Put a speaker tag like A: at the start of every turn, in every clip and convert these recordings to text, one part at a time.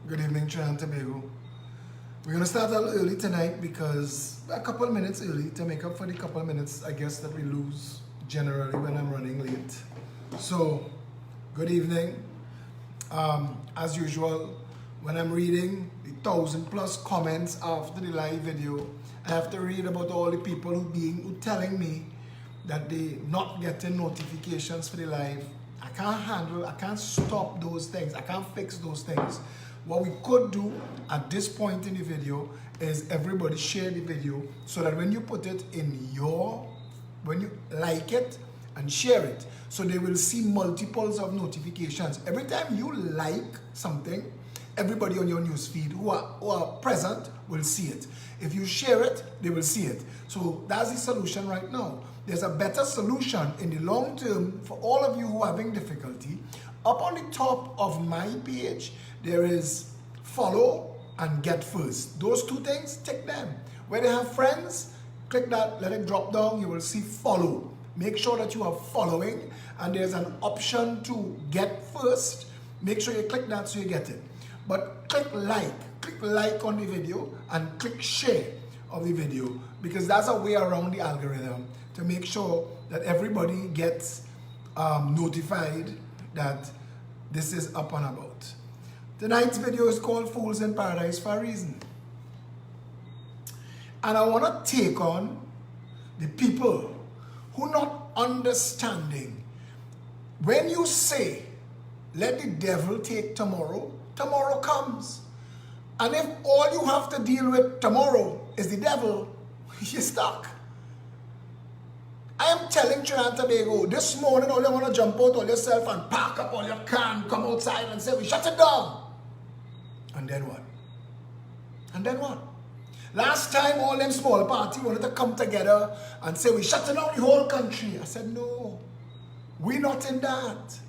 A: Good evening, Trinidad and Tobago. We're going to start a little early tonight because a couple of minutes early to make up for the couple of minutes, I guess, that we lose generally when I'm running late. So, good evening. As usual, when I'm reading the 1,000+ comments after the live video, I have to read about all the people who telling me that they not getting notifications for the live. I can't stop those things. I can't fix those things. What we could do at this point in the video is everybody share the video so that when you put it in when you like it and share it, so they will see multiples of notifications. Every time you like something, everybody on your newsfeed who are present will see it. If you share it, they will see it. So that's the solution right now. There's a better solution in the long term for all of you who are having difficulty. Up on the top of my page, there is follow and get first. Those two things, tick them. Where they have friends, click that, let it drop down, you will see follow. Make sure that you are following, and there's an option to get first. Make sure you click that so you get it. But click like on the video and click share of the video, because that's a way around the algorithm to make sure that everybody gets notified that this is up and about. Tonight's video is called Fools in Paradise for a reason. And I want to take on the people who not understanding. When you say, let the devil take tomorrow, tomorrow comes. And if all you have to deal with tomorrow is the devil, you're stuck. I am telling Trinidad and Tobago, this morning all you want to jump out on yourself and pack up all your can, come outside and say, we shut it down. And then what? And then what? Last time all them small parties wanted to come together and say, we shut down the whole country. I said, no, we're not in that.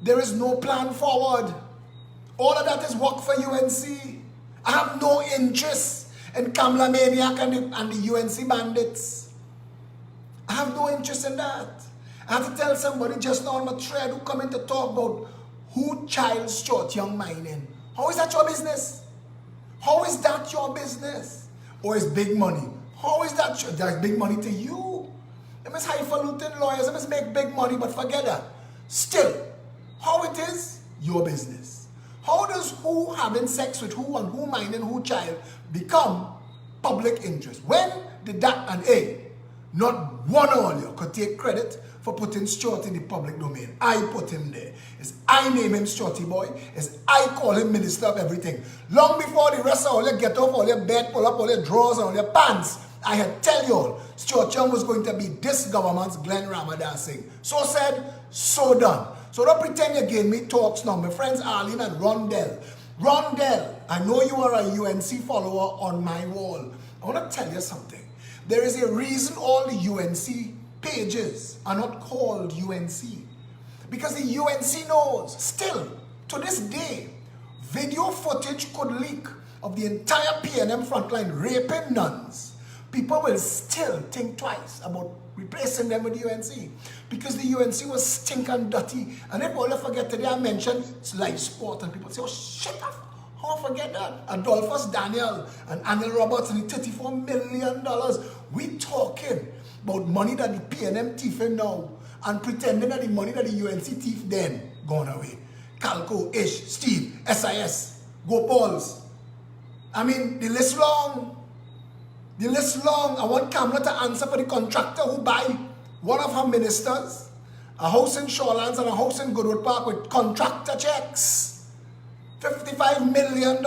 A: There is no plan forward. All of that is work for UNC. I have no interest in Kamala Maniac and the UNC bandits. I have no interest in that. I have to tell somebody just now on my thread who come in to talk about who child short young mining. How is that your business? How is that your business? Or is big money? How is that? That's big money to you. Them is highfalutin lawyers. Them is make big money, but forget that. Still, how it is, your business. How does who having sex with who and who mining who child become public interest? When did that and not one of you could take credit for putting Stuart in the public domain? I put him there. It's I name him Stuarty boy. It's I call him minister of everything. Long before the rest of all you get off all your bed, pull up all your drawers and all your pants, I had tell you all, Stuart Young was going to be this government's Glenn Ramadan Singh. So said, so done. So don't pretend you gave me talks now. My friends Arlene and Rondell. Rondell, I know you are a UNC follower on my wall. I want to tell you something. There is a reason all the UNC pages are not called UNC. Because the UNC knows, still, to this day, video footage could leak of the entire PNM frontline raping nuns. People will still think twice about replacing them with the UNC. Because the UNC was stink and dirty. And if all you forget today, I mentioned live sport, and people say, oh, shut up. How forget that? Adolphus Daniel and Anil Roberts and the $34 million. We talking about money that the PNM thiefing now and pretending that the money that the UNC thief then gone away. Calco, Ish, Steve, SIS, Gopals. I mean, the list long. The list long. I want Kamala to answer for the contractor who buy one of her ministers, a house in Shorelands and a house in Goodwood Park with contractor checks. $55 million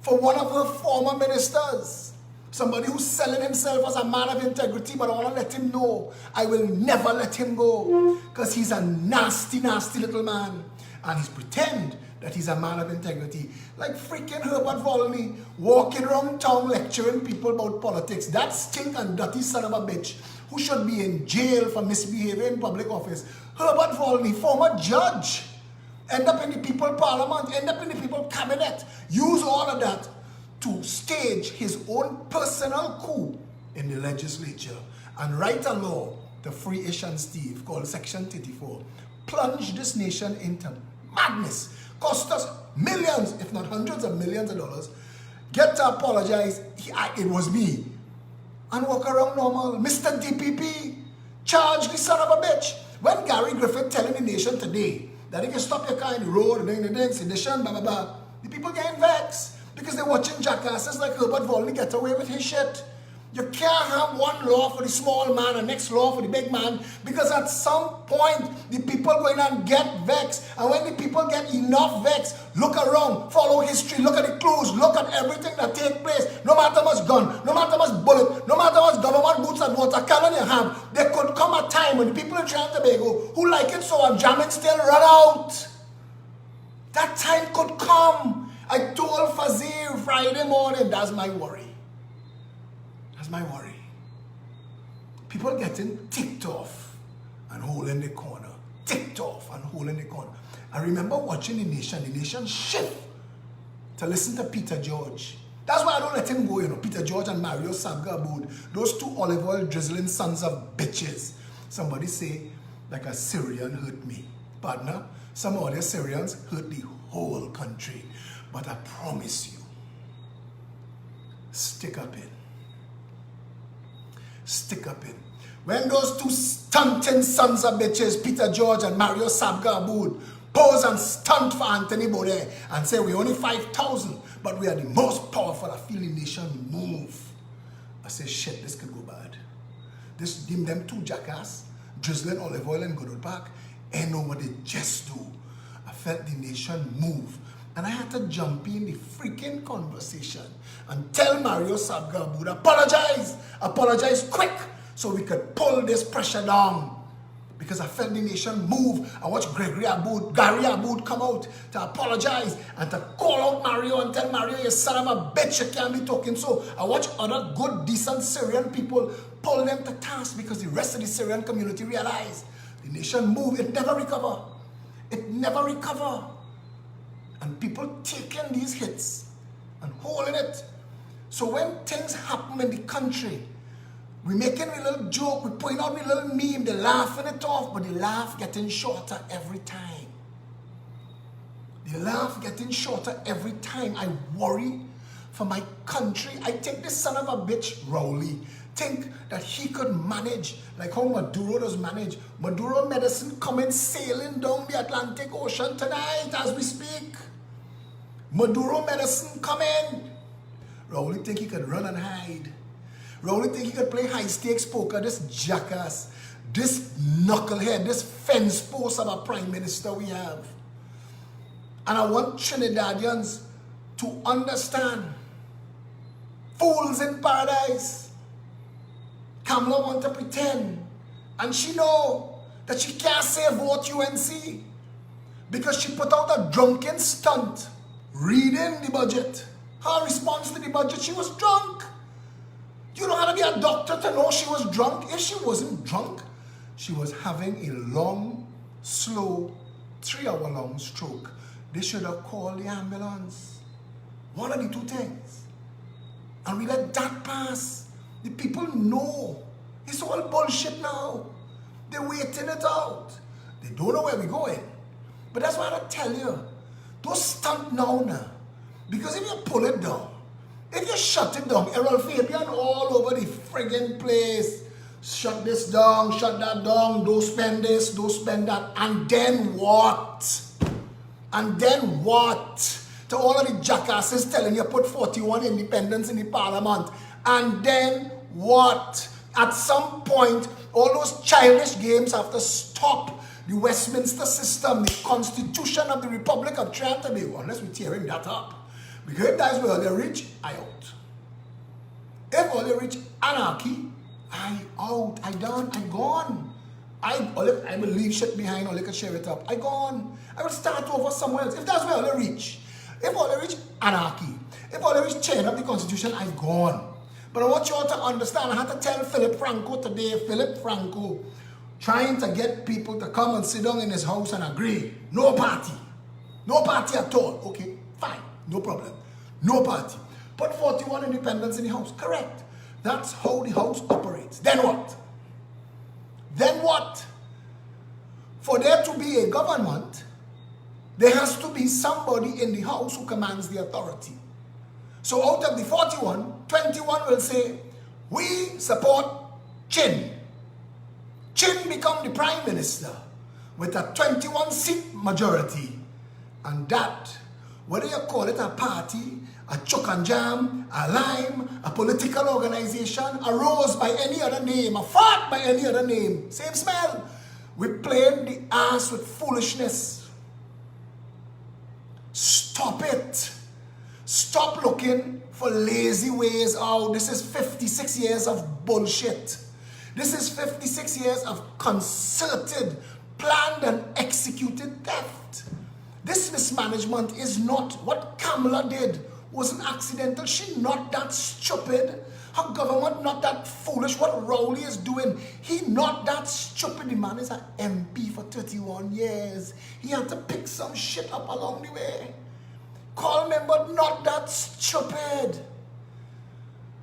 A: for one of her former ministers. Somebody who's selling himself as a man of integrity, but I want to let him know I will never let him go, because he's a nasty, nasty little man. And he's pretend that he's a man of integrity. Like freaking Herbert Volney walking around town lecturing people about politics. That stink and dirty son of a bitch who should be in jail for misbehaving in public office. Herbert Volney, former judge. End up in the people parliament, end up in the people cabinet. Use all of that to stage his own personal coup in the legislature and write a law to free Ish and Steve called Section 34. Plunge this nation into madness. Cost us millions, if if not hundreds of millions of dollars, get to apologize, it was me, and walk around normal. Mr. DPP, charge the son of a bitch. When Gary Griffith telling the nation today that he can stop your car in the road, sedition, blah, blah, blah, the people getting vexed because they're watching jackasses like Herbert Volney get away with his shit. You can't have one law for the small man and next law for the big man, because at some point the people going and get vexed. And when the people get enough vexed, look around, follow history, look at the clues, look at everything that take place. No matter much gun, no matter much bullet, no matter much government boots and water cannon you have, there could come a time when the people in Trinidad and Tobago who like it so and jamming still run out. That time could come. I told Fazir Friday morning, that's my worry. That's my worry. People getting ticked off and holding the corner. Ticked off and holding the corner. I remember watching the nation shift to listen to Peter George. That's why I don't let him go, you know. Peter George and Mario Sabga Aboud, those two olive oil drizzling sons of bitches. Somebody say, like a Syrian hurt me. Partner, some other Syrians hurt the whole country. But I promise you, stick up in. Stick up in. When those two stunting sons of bitches, Peter George and Mario Sabga Aboud, pose and stunt for Anthony Baudet and say we only 5,000, but we are the most powerful, I feel the nation move. I say, shit, this could go bad. This them two jackass, drizzling olive oil in Goodwood Park, ain't know what they just do. I felt the nation move. And I had to jump in the freaking conversation and tell Mario Sabga Aboud, apologize quick, so we could pull this pressure down. Because I felt the nation move. I watched Gary Aboud come out to apologize and to call out Mario and tell Mario, you son of a bitch, you can't be talking so. I watched other good, decent Syrian people pull them to task because the rest of the Syrian community realized the nation move. It never recover. It never recover. And people taking these hits and holding it. So when things happen in the country, we making a little joke, we point out a little meme, they laughing it off, but the laugh getting shorter every time. The laugh getting shorter every time. I worry for my country. I think this son of a bitch, Rowley, think that he could manage like how Maduro does manage. Maduro medicine coming sailing down the Atlantic Ocean tonight as we speak. Maduro medicine coming. Rowley think he could run and hide. Rowley think he could play high stakes poker. This jackass, this knucklehead, this fence post of a prime minister we have. And I want Trinidadians to understand. Fools in paradise. Kamala want to pretend. And she know that she can't say vote UNC. Because she put out a drunken stunt. Reading the budget. Her response to the budget, she was drunk. You don't have to be a doctor to know she was drunk. If she wasn't drunk, she was having a long, slow, 3-hour-long stroke. They should have called the ambulance. One of the two things. And we let that pass. The people know. It's all bullshit now. They're waiting it out. They don't know where we're going. But that's why I tell you. Don't stunt now. Because if you pull it down, if you shut it down, Errol Fabian all over the friggin' place. Shut this down, shut that down, don't spend this, don't spend that. And then what? And then what? To all of the jackasses telling you put 41 independents in the parliament. And then what? At some point, all those childish games have to stop. The Westminster system, the Constitution of the Republic of Trinidad and Tobago, unless we're tearing that up. Because if that's where they reach, I out. If all they reach anarchy, I out, I done, I gone. I will leave shit behind or they can share it up. I gone. I will start over somewhere else. If that's where all they reach. If all they reach anarchy. If all they reach tearing up the Constitution, I gone. But I want you all to understand, I had to tell Philip Franco today, Philip Franco, trying to get people to come and sit down in his house and agree. No party. No party at all. Okay, fine. No problem. No party. Put 41 independents in the house. Correct. That's how the house operates. Then what? Then what? For there to be a government, there has to be somebody in the house who commands the authority. So out of the 41, 21 will say, we support Chin. Chin become the prime minister with a 21-seat majority. And that, whether you call it a party, a chuck and jam, a lime, a political organization, a rose by any other name, a fart by any other name, same smell. We're playing the ass with foolishness. Stop it. Stop looking for lazy ways out. This is 56 years of bullshit. This is 56 years of concerted, planned and executed theft. This mismanagement is not what Kamala did. Wasn't accidental. She not that stupid. Her government not that foolish. What Rowley is doing, he not that stupid. The man is an MP for 31 years. He had to pick some shit up along the way. Call me, but not that stupid.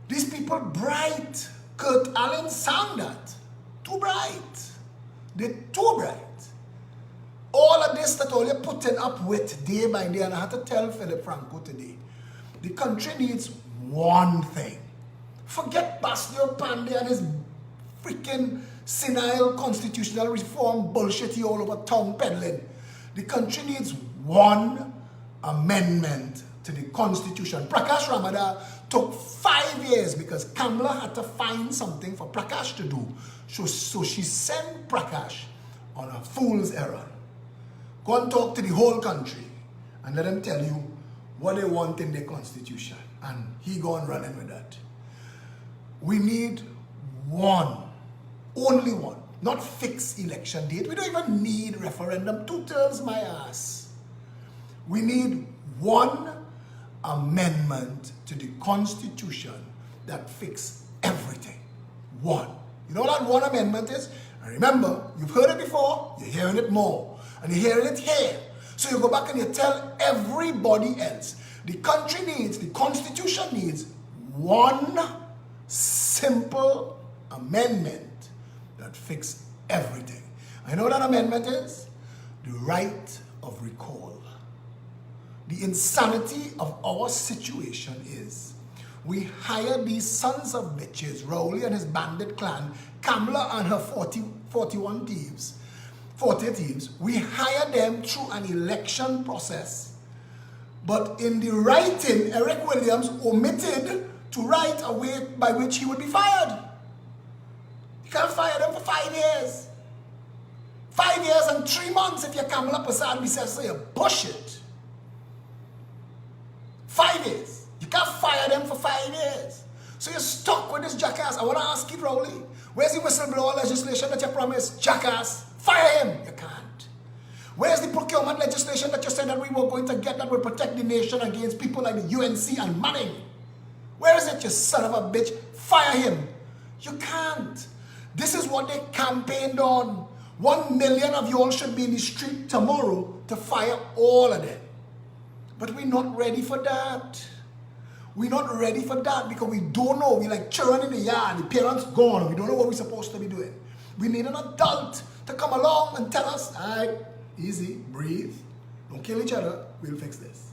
A: These people bright. Kurt Allen sound that. Too bright. They're too bright. All of this that all you're putting up with day by day, and I had to tell Philip Franco today, the country needs one thing. Forget Bastio Pandey and his freaking senile constitutional reform bullshit he all over town peddling. The country needs one amendment to the constitution. Prakash Ramadhan took 5 years because Kamala had to find something for Prakash to do. So she sent Prakash on a fool's errand. Go and talk to the whole country and let them tell you what they want in their constitution. And he gone running with that. We need one, only one, not fixed election date. We don't even need referendum. 2 terms, my ass. We need one amendment to the constitution that fixes everything. One. You know what that one amendment is? And remember, you've heard it before, you're hearing it more. And you're hearing it here. So you go back and you tell everybody else. The country needs, the constitution needs one simple amendment that fixes everything. I know what that amendment is? The right of recall. The insanity of our situation is we hire these sons of bitches, Rowley and his bandit clan, Kamala and her 41 thieves, 40 thieves. We hire them through an election process. But in the writing, Eric Williams omitted to write a way by which he would be fired. You can't fire them for 5 years. 5 years and 3 months if you're Kamala Prasad says so you bullshit. 5 years. You can't fire them for 5 years. So you're stuck with this jackass. I want to ask you, Rowley, where's the whistleblower legislation that you promised? Jackass, fire him. You can't. Where's the procurement legislation that you said that we were going to get that would protect the nation against people like the UNC and Manning? Where is it, you son of a bitch? Fire him. You can't. This is what they campaigned on. 1 million of you all should be in the street tomorrow to fire all of them. But we're not ready for that. We're not ready for that because we don't know. We're like children in the yard. The parents gone. We don't know what we're supposed to be doing. We need an adult to come along and tell us, all right, easy, breathe, don't kill each other, we'll fix this.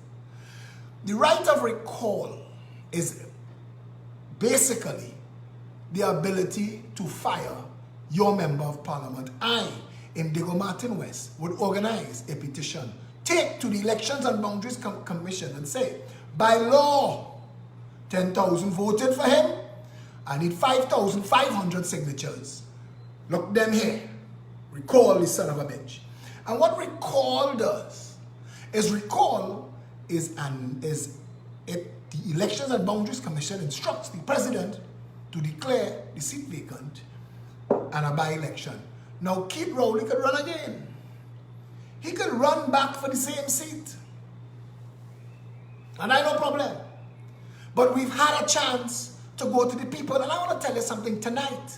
A: The right of recall is basically the ability to fire your member of parliament. I, Indigo Martin West, would organize a petition, take to the Elections and Boundaries Commission and say, by law, 10,000 voted for him. I need 5,500 signatures. Look them here. Recall this son of a bitch. And what recall does is the Elections and Boundaries Commission instructs the president to declare the seat vacant and a by-election. Now Keith Rowley could run again. He could run back for the same seat. And I no problem. But we've had a chance to go to the people. And I want to tell you something tonight.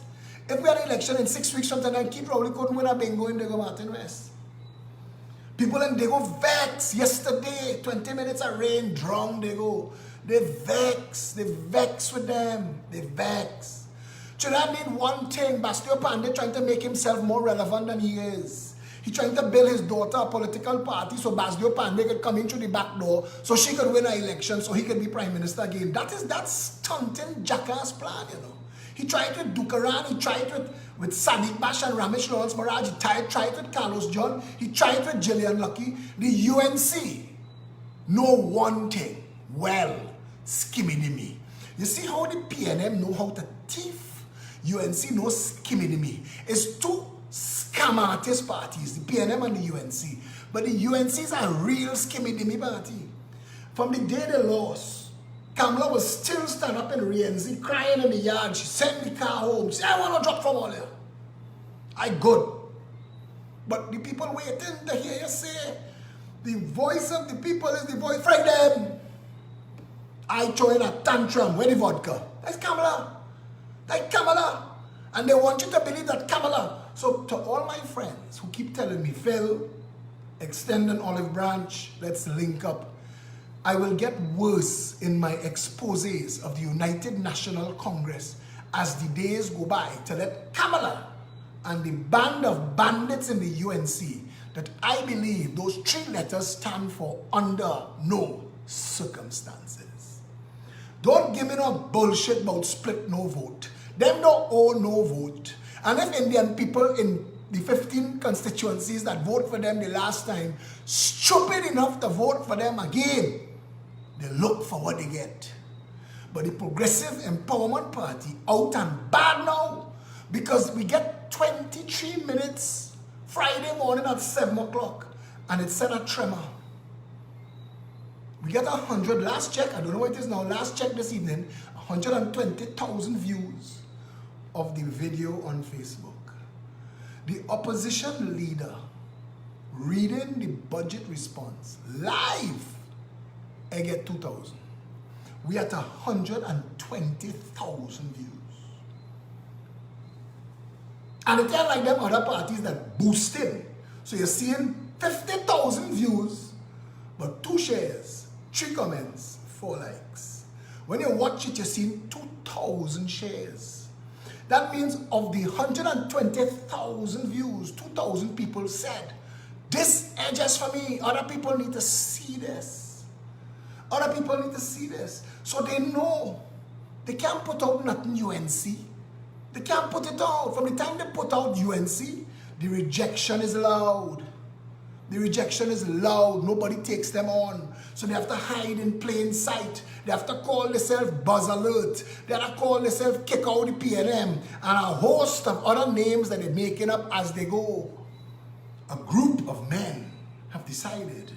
A: If we had an election in 6 weeks from tonight, Keith Rowley couldn't win a bingo in Diego Martin West. People in Diego vex. Yesterday, 20 minutes of rain, drowned Diego. They vex. They vex with them. They vex. Trinidad need one thing. Bastio Pandey trying to make himself more relevant than he is. He trying to build his daughter a political party so Basdio Pandey could come in through the back door so she could win an election so he could be prime minister again. That's stunting jackass plan, you know. He tried with Dukaran, he tried with Sadiq Bash and Ramesh Lawrence Maraj, he tried with Carlos John, he tried with Gillian Lucky. The UNC know one thing well, skimming. You see how the PNM know how to thief? UNC knows skimming. It's two scam artist parties, the PNM and the UNC. But the UNC is a real skimming party. From the day they lost, Kamala was still stand up in Rienzi, crying in the yard. She sent the car home. She said, I want to drop from all here. I good. But the people waiting to hear you say, the voice of the people is the voice. Fright them. I throw in a tantrum. Where the vodka? That's Kamala. That's Kamala. And they want you to believe that Kamala. So to all my friends who keep telling me, Phil, extend an olive branch, let's link up. I will get worse in my exposés of the United National Congress as the days go by to let Kamala and the band of bandits in the UNC that I believe those three letters stand for under no circumstances. Don't give me no bullshit about split no vote. Them don't owe no vote. And if Indian people in the 15 constituencies that vote for them the last time, stupid enough to vote for them again, they look for what they get. But the Progressive Empowerment Party out and bad now because we get 23 minutes Friday morning at 7 o'clock and it sent a tremor. We get 100, last check, I don't know what it is now, last check this evening, 120,000 views of the video on Facebook. The opposition leader reading the budget response live, I get 2,000. We at 120,000 views. And it's not like them other parties that boosted. So you're seeing 50,000 views, but 2 shares, 3 comments, 4 likes. When you watch it, you're seeing 2,000 shares. That means of the 120,000 views, 2,000 people said, this edges for me. Other people need to see this. Other people need to see this. So they know they can't put out nothing UNC. They can't put it out. From the time they put out UNC, the rejection is loud. The rejection is loud. Nobody takes them on. So they have to hide in plain sight. They have to call themselves Buzz Alert. They have to call themselves Kick Out the PNM. And a host of other names that they're making up as they go. A group of men have decided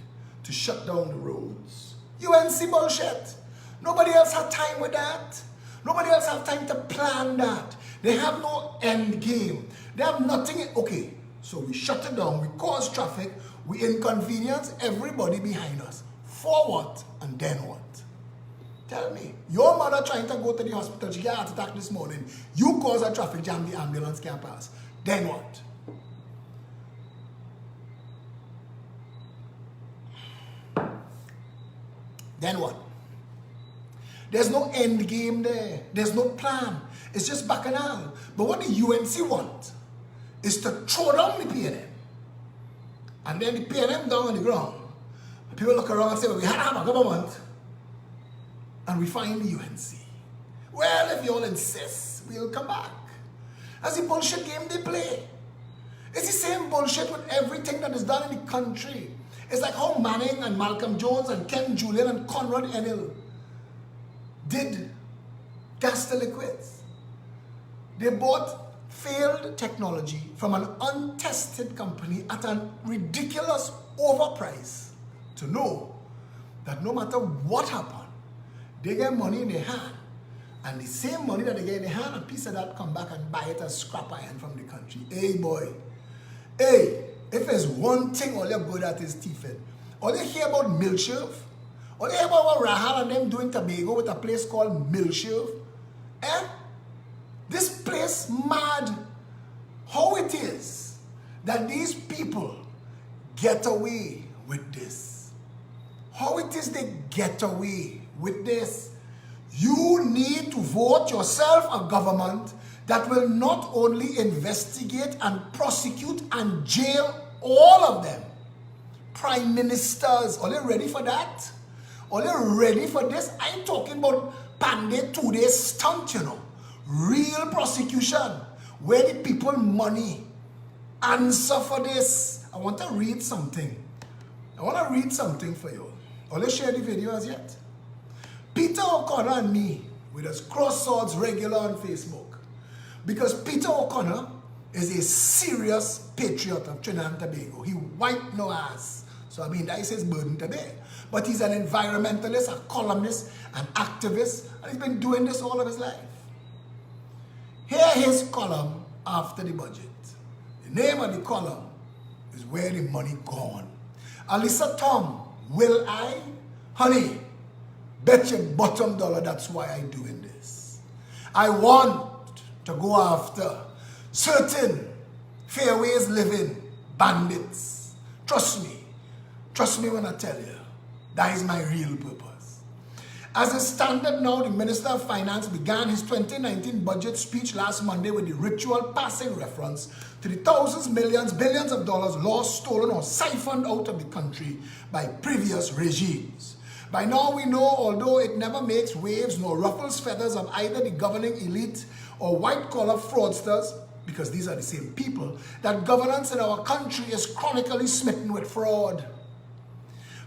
A: to shut down the roads. UNC bullshit. Nobody else has time with that. Nobody else has time to plan that. They have no end game. They have nothing. Okay, so we shut it down. We cause traffic. We inconvenience everybody behind us. For what? And then what? Tell me. Your mother trying to go to the hospital. She got a heart attack this morning. You cause a traffic jam. The ambulance can't pass. Then what? Then what? There's no end game there. There's no plan. It's just bacchanal. But what the UNC want is to throw down the PNM. And then the PNM down on the ground. People look around and say, well, we had to have a government. And we find the UNC. Well, if you all insist, we'll come back. That's the bullshit game they play. It's the same bullshit with everything that is done in the country. It's like how Manning and Malcolm Jones and Ken Julian and Conrad Enel did gas to liquids. They bought failed technology from an untested company at a ridiculous overprice to know that no matter what happened, they get money in their hand, and the same money that they get in their hand, a piece of that come back and buy it as scrap iron from the country. Hey boy, hey, if there's one thing all you're good at is thieving, all you hear about Milshirv, all you hear about what Rahal and them doing Tobago with a place called Milshirv, this place mad. How it is that these people get away with this. How it is they get away with this. You need to vote yourself a government that will not only investigate and prosecute and jail all of them, prime ministers, are you ready for that? Are you ready for this? I'm talking about Pandey 2-day stunt, you know. Real prosecution, where the people money answer for this. I want to read something. I want to read something for you. Are you share the video as yet? Peter O'Connor and me, we just cross swords regular on Facebook. Because Peter O'Connor is a serious patriot of Trinidad and Tobago. He wiped no ass. So I mean, that is his burden today. But he's an environmentalist, a columnist, an activist, and he's been doing this all of his life. Here his column after the budget. The name of the column is Where the Money Gone. Alyssa Tom, will I? Honey, bet your bottom dollar that's why I'm doing this. I want to go after certain fairways living bandits. Trust me when I tell you, that is my real purpose. As a standard now, the Minister of Finance began his 2019 budget speech last Monday with the ritual passing reference to the thousands, millions, billions of dollars lost, stolen, or siphoned out of the country by previous regimes. By now we know, although it never makes waves nor ruffles feathers of either the governing elite or white-collar fraudsters, because these are the same people, that governance in our country is chronically smitten with fraud.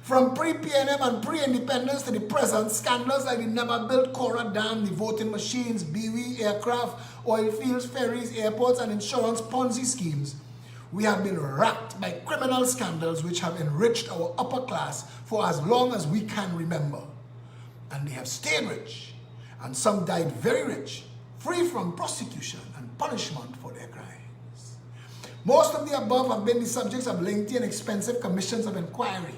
A: From pre-PNM and pre-independence to the present, scandals like the never-built Cora Dam, the voting machines, BW aircraft, oil fields, ferries, airports, and insurance Ponzi schemes, we have been racked by criminal scandals which have enriched our upper class for as long as we can remember. And they have stayed rich, and some died very rich, free from prosecution and punishment for their crimes. Most of the above have been the subjects of lengthy and expensive commissions of inquiry,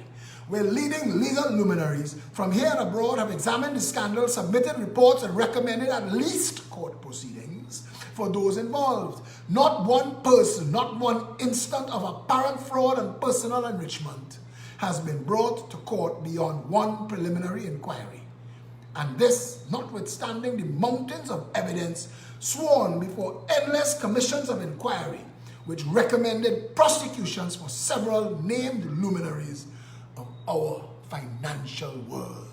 A: where leading legal luminaries from here and abroad have examined the scandal, submitted reports, and recommended at least court proceedings for those involved. Not one person, not one instant of apparent fraud and personal enrichment has been brought to court beyond one preliminary inquiry. And this, notwithstanding the mountains of evidence sworn before endless commissions of inquiry, which recommended prosecutions for several named luminaries of our financial world.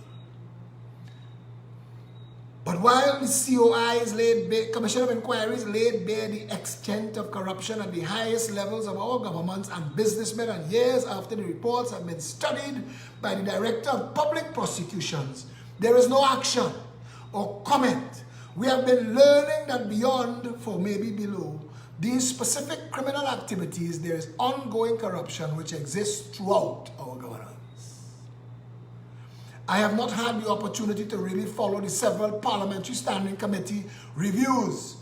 A: But while the COIs Commission of Inquiries laid bare the extent of corruption at the highest levels of our governments and businessmen, and years after the reports have been studied by the Director of Public Prosecutions, there is no action or comment. We have been learning that beyond, for maybe below, these specific criminal activities, there is ongoing corruption which exists throughout our governance. I have not had the opportunity to really follow the several Parliamentary Standing Committee reviews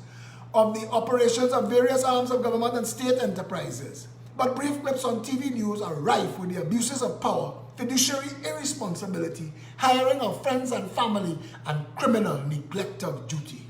A: of the operations of various arms of government and state enterprises, but brief clips on TV news are rife with the abuses of power, fiduciary irresponsibility, hiring of friends and family, and criminal neglect of duty.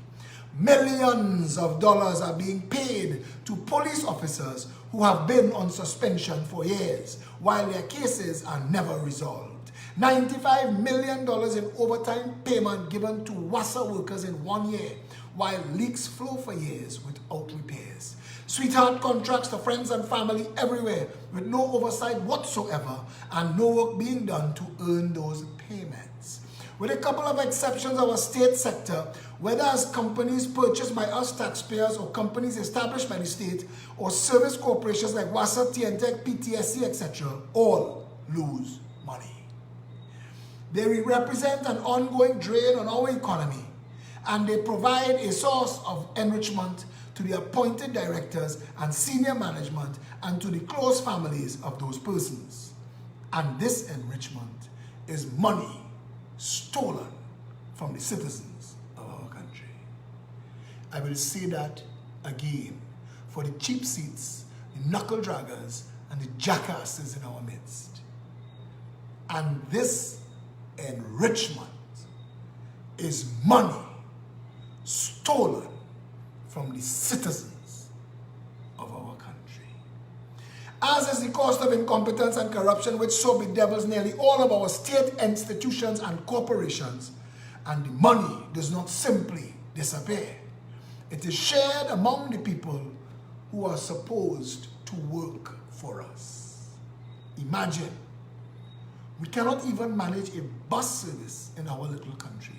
A: Millions of dollars are being paid to police officers who have been on suspension for years, while their cases are never resolved. $95 million in overtime payment given to WASA workers in 1 year, while leaks flow for years without repairs. Sweetheart contracts to friends and family everywhere with no oversight whatsoever and no work being done to earn those payments. With a couple of exceptions, our state sector, whether as companies purchased by us taxpayers or companies established by the state or service corporations like WASA, TNTEC, PTSC, etc., all lose money. They represent an ongoing drain on our economy, and they provide a source of enrichment to the appointed directors and senior management and to the close families of those persons. And this enrichment is money stolen from the citizens of our country. I will say that again for the cheap seats, the knuckle draggers, and the jackasses in our midst. And this enrichment is money stolen from the citizens of our country. As is the cost of incompetence and corruption which so bedevils nearly all of our state institutions and corporations, and the money does not simply disappear. It is shared among the people who are supposed to work for us. Imagine, we cannot even manage a bus service in our little country.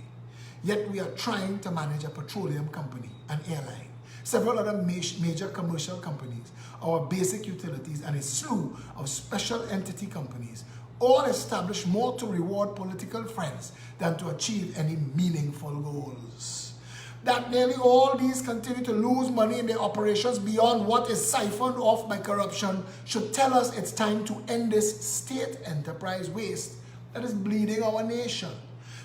A: Yet we are trying to manage a petroleum company, an airline, several other major commercial companies, our basic utilities, and a slew of special entity companies, all established more to reward political friends than to achieve any meaningful goals. That nearly all these continue to lose money in their operations beyond what is siphoned off by corruption should tell us it's time to end this state enterprise waste that is bleeding our nation.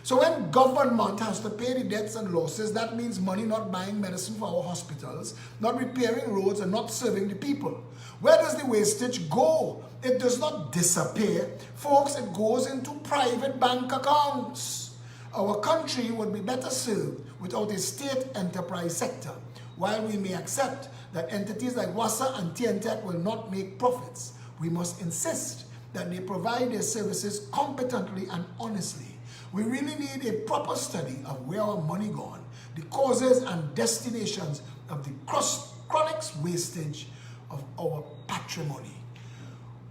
A: So when government has to pay the debts and losses, that means money not buying medicine for our hospitals, not repairing roads, and not serving the people. Where does the wastage go? It does not disappear. Folks, it goes into private bank accounts. Our country would be better served without a state enterprise sector. While we may accept that entities like WASA and TNTech will not make profits, we must insist that they provide their services competently and honestly. We really need a proper study of where our money gone, the causes and destinations of the chronic wastage of our patrimony.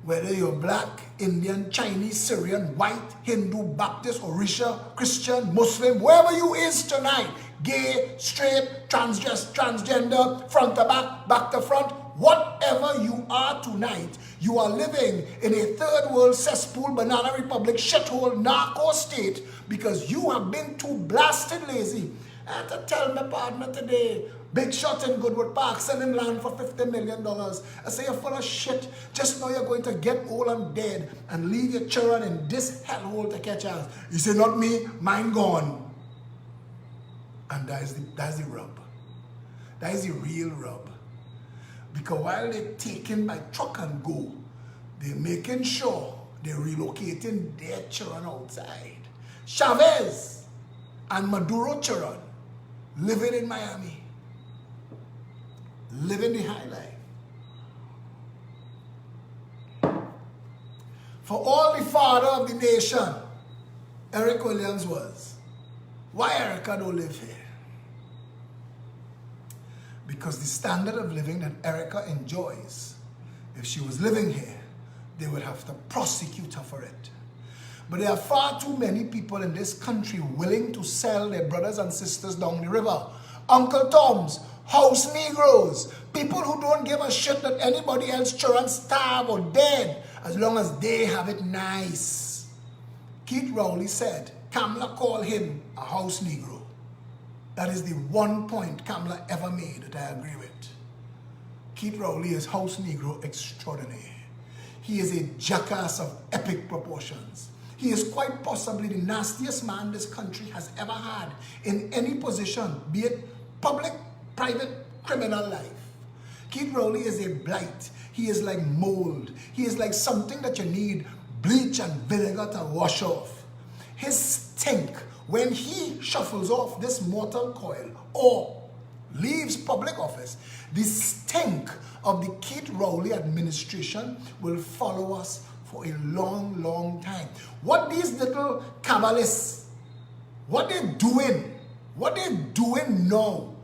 A: Whether you're black, Indian, Chinese, Syrian, white, Hindu, Baptist, Orisha, Christian, Muslim, wherever you is tonight, gay, straight, transgender, front to back, back to front, whatever you are tonight, you are living in a third world cesspool, banana republic, shithole, narco state because you have been too blasted lazy. I had to tell my partner today, big shot in Goodwood Park, selling land for $50 million. I say, you're full of shit. Just know you're going to get old and dead and leave your children in this hellhole to catch us. You say, not me, mine gone. And that's the rub. That is the real rub. Because while they're taken by truck and go, they're making sure they're relocating their children outside. Chavez and Maduro children living in Miami, living the high life. For all the father of the nation, Eric Williams was. Why Erica don't live here? Because the standard of living that Erica enjoys, if she was living here, they would have to prosecute her for it. But there are far too many people in this country willing to sell their brothers and sisters down the river. Uncle Toms, house Negroes, people who don't give a shit that anybody else children starve or dead as long as they have it nice. Keith Rowley said Kamala called him a house Negro. That is the one point Kamala ever made that I agree with. Keith Rowley is house Negro extraordinaire. He is a jackass of epic proportions. He is quite possibly the nastiest man this country has ever had in any position, be it public, private, criminal life. Keith Rowley is a blight. He is like mold. He is like something that you need bleach and vinegar to wash off. His stink, when he shuffles off this mortal coil or leaves public office, the stink of the Keith Rowley administration will follow us for a long, long time. What these little Kabbalists, what they're doing now,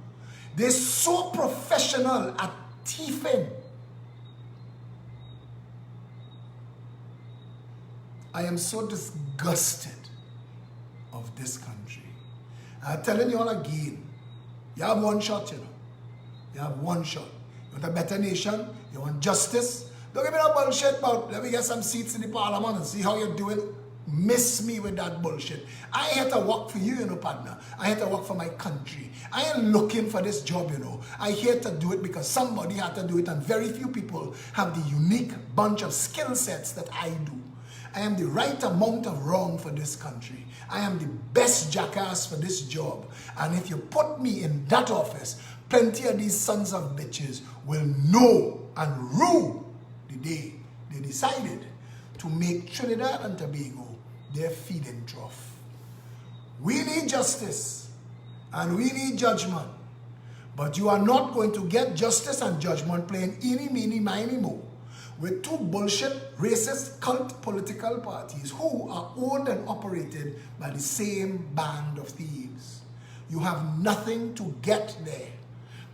A: they're so professional at thieving. I am so disgusted of this country. I'm telling you all again, you have one shot, you know. You have one shot. You want a better nation, you want justice. Don't give me that bullshit about, let me get some seats in the parliament and see how you're doing. Miss me with that bullshit. I ain't here to work for you, you know, partner. I here to work for my country. I ain't looking for this job, you know. I here to do it because somebody had to do it, and very few people have the unique bunch of skill sets that I do. I am the right amount of wrong for this country. I am the best jackass for this job. And if you put me in that office, plenty of these sons of bitches will know and rue the day they decided to make Trinidad and Tobago their feeding trough. We need justice and we need judgment. But you are not going to get justice and judgment playing eeny, meeny, miny, mo with two bullshit, racist, cult political parties who are owned and operated by the same band of thieves. You have nothing to get there.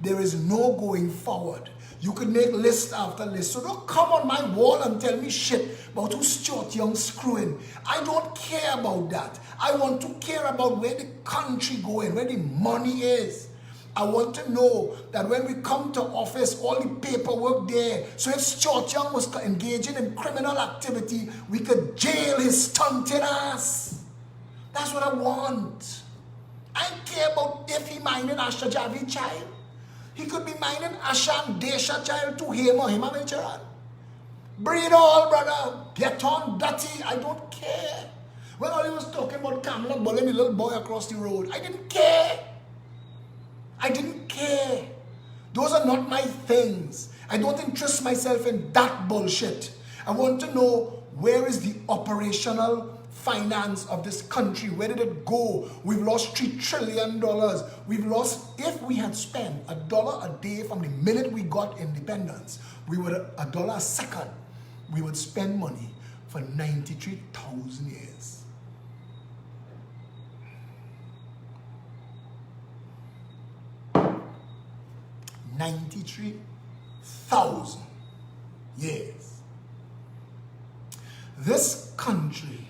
A: there is no going forward. You could make list after list. So don't come on my wall and tell me shit about who Stuart Young screwing. I don't care about that. I want to care about where the country going, where the money is. I want to know that when we come to office, all the paperwork there. So if Stuart Young was engaging in criminal activity, we could jail his stunted ass. That's what I want. I don't care about if he minded Asha Javi child. He could be minding Asham Desha child to him or him and Charan. Breed all, brother. Get on dirty. I don't care. When all he was talking about Kamala bullying the little boy across the road, I didn't care. I didn't care. Those are not my things. I don't interest myself in that bullshit. I want to know where is the operational finance of this country. Where did it go? We've lost $3 trillion. We've lost, if we had spent $1 a day from the minute we got independence, we would, $1 a second, we would spend money for 93,000 years. $93,000 years. This country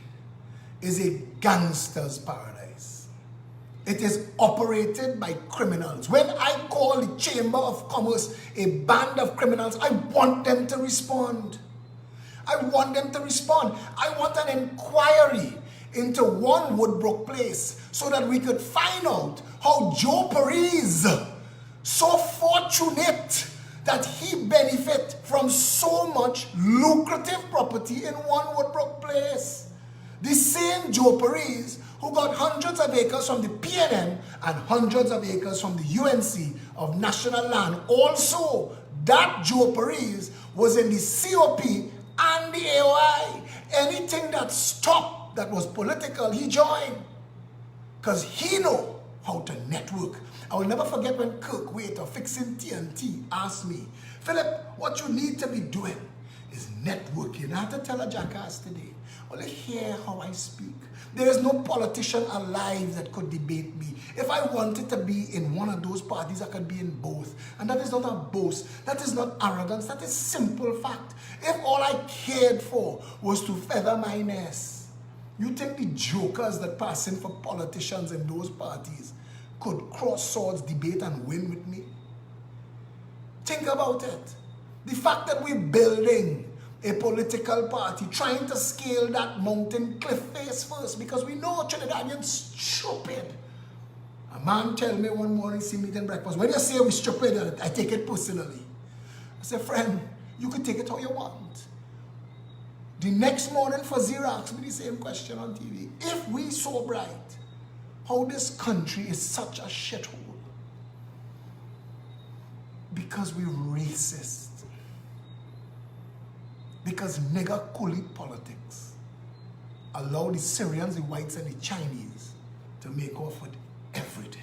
A: is a gangster's paradise. It is operated by criminals. When I call the Chamber of Commerce a band of criminals, I want them to respond. I want them to respond. I want an inquiry into One Woodbrook Place so that we could find out how Joe Paris, so fortunate that he benefit from so much lucrative property in One Woodbrook Place. The same Joe Paris who got hundreds of acres from the PNM and hundreds of acres from the UNC of national land. Also, that Joe Paris was in the COP and the AOI. Anything that stopped that was political, he joined. Because he know how to network. I will never forget when Kirk Waiter fixing TNT asked me, Philip, what you need to be doing is networking. I have to tell a jackass today, only hear how I speak. There is no politician alive that could debate me. If I wanted to be in one of those parties, I could be in both. And that is not a boast. That is not arrogance. That is simple fact. If all I cared for was to feather my nest, you think the jokers that pass in for politicians in those parties could cross swords, debate, and win with me? Think about it. The fact that we're building a political party, trying to scale that mountain cliff face first, because we know Trinidadians stupid. A man tell me one morning, see me eating breakfast, when you say we're stupid, I take it personally. I say, friend, you can take it how you want. The next morning, Fazir asked me the same question on TV. If we so bright, how this country is such a shithole? Because we're racist. Because nigger coolie politics allow the Syrians, the whites, and the Chinese to make off with everything.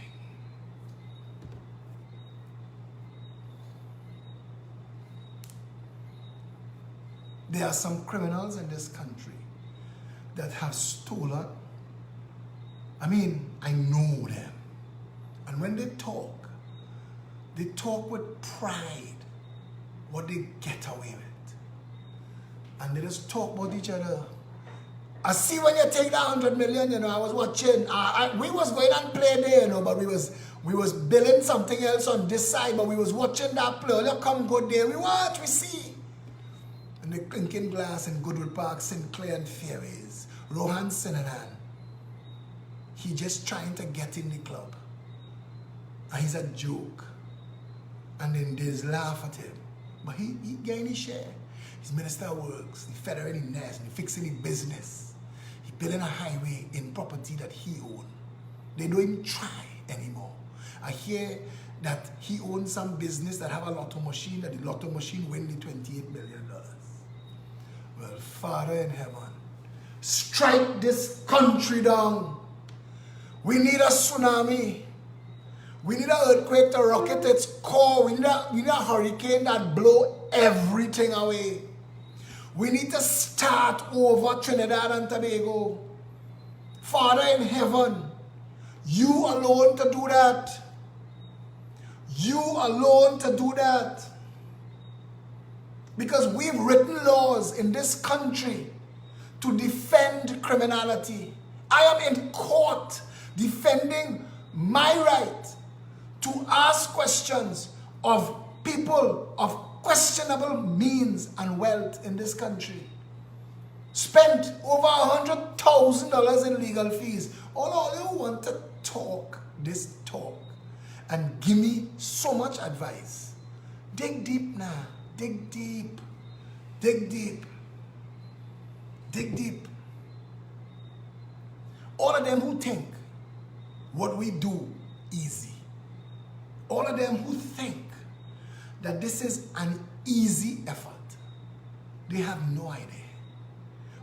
A: There are some criminals in this country that have stolen. I mean, I know them. And when they talk with pride what they get away with. And they just talk about each other. I see when you take that 100 million, I was watching. We was going and play there, but we was billing something else on this side, but we was watching that play. You come go there, we watch, we see. And the clinking glass in Goodwood Park, Sinclair and Fairways, Rohan Sinanan. He just trying to get in the club. And he's a joke. And then there's laugh at him. But he gained his share. He's Minister of Works, the federal nest, he fixing the business. He building a highway in property that he owned. They don't even try anymore. I hear that he owns some business that have a lotto machine, that the lotto machine win the $28 million. Well, Father in heaven, strike this country down. We need a tsunami. We need an earthquake to rock it its core. We need a hurricane that blow everything away. We need to start over Trinidad and Tobago. Father in heaven, you alone to do that. You alone to do that. Because we've written laws in this country to defend criminality. I am in court defending my right to ask questions of people of questionable means and wealth in this country. Spent over $100,000 in legal fees. All you want to talk this talk and give me so much advice. Dig deep now. Dig deep. Dig deep. Dig deep. All of them who think what we do easy. All of them who think that this is an easy effort. They have no idea.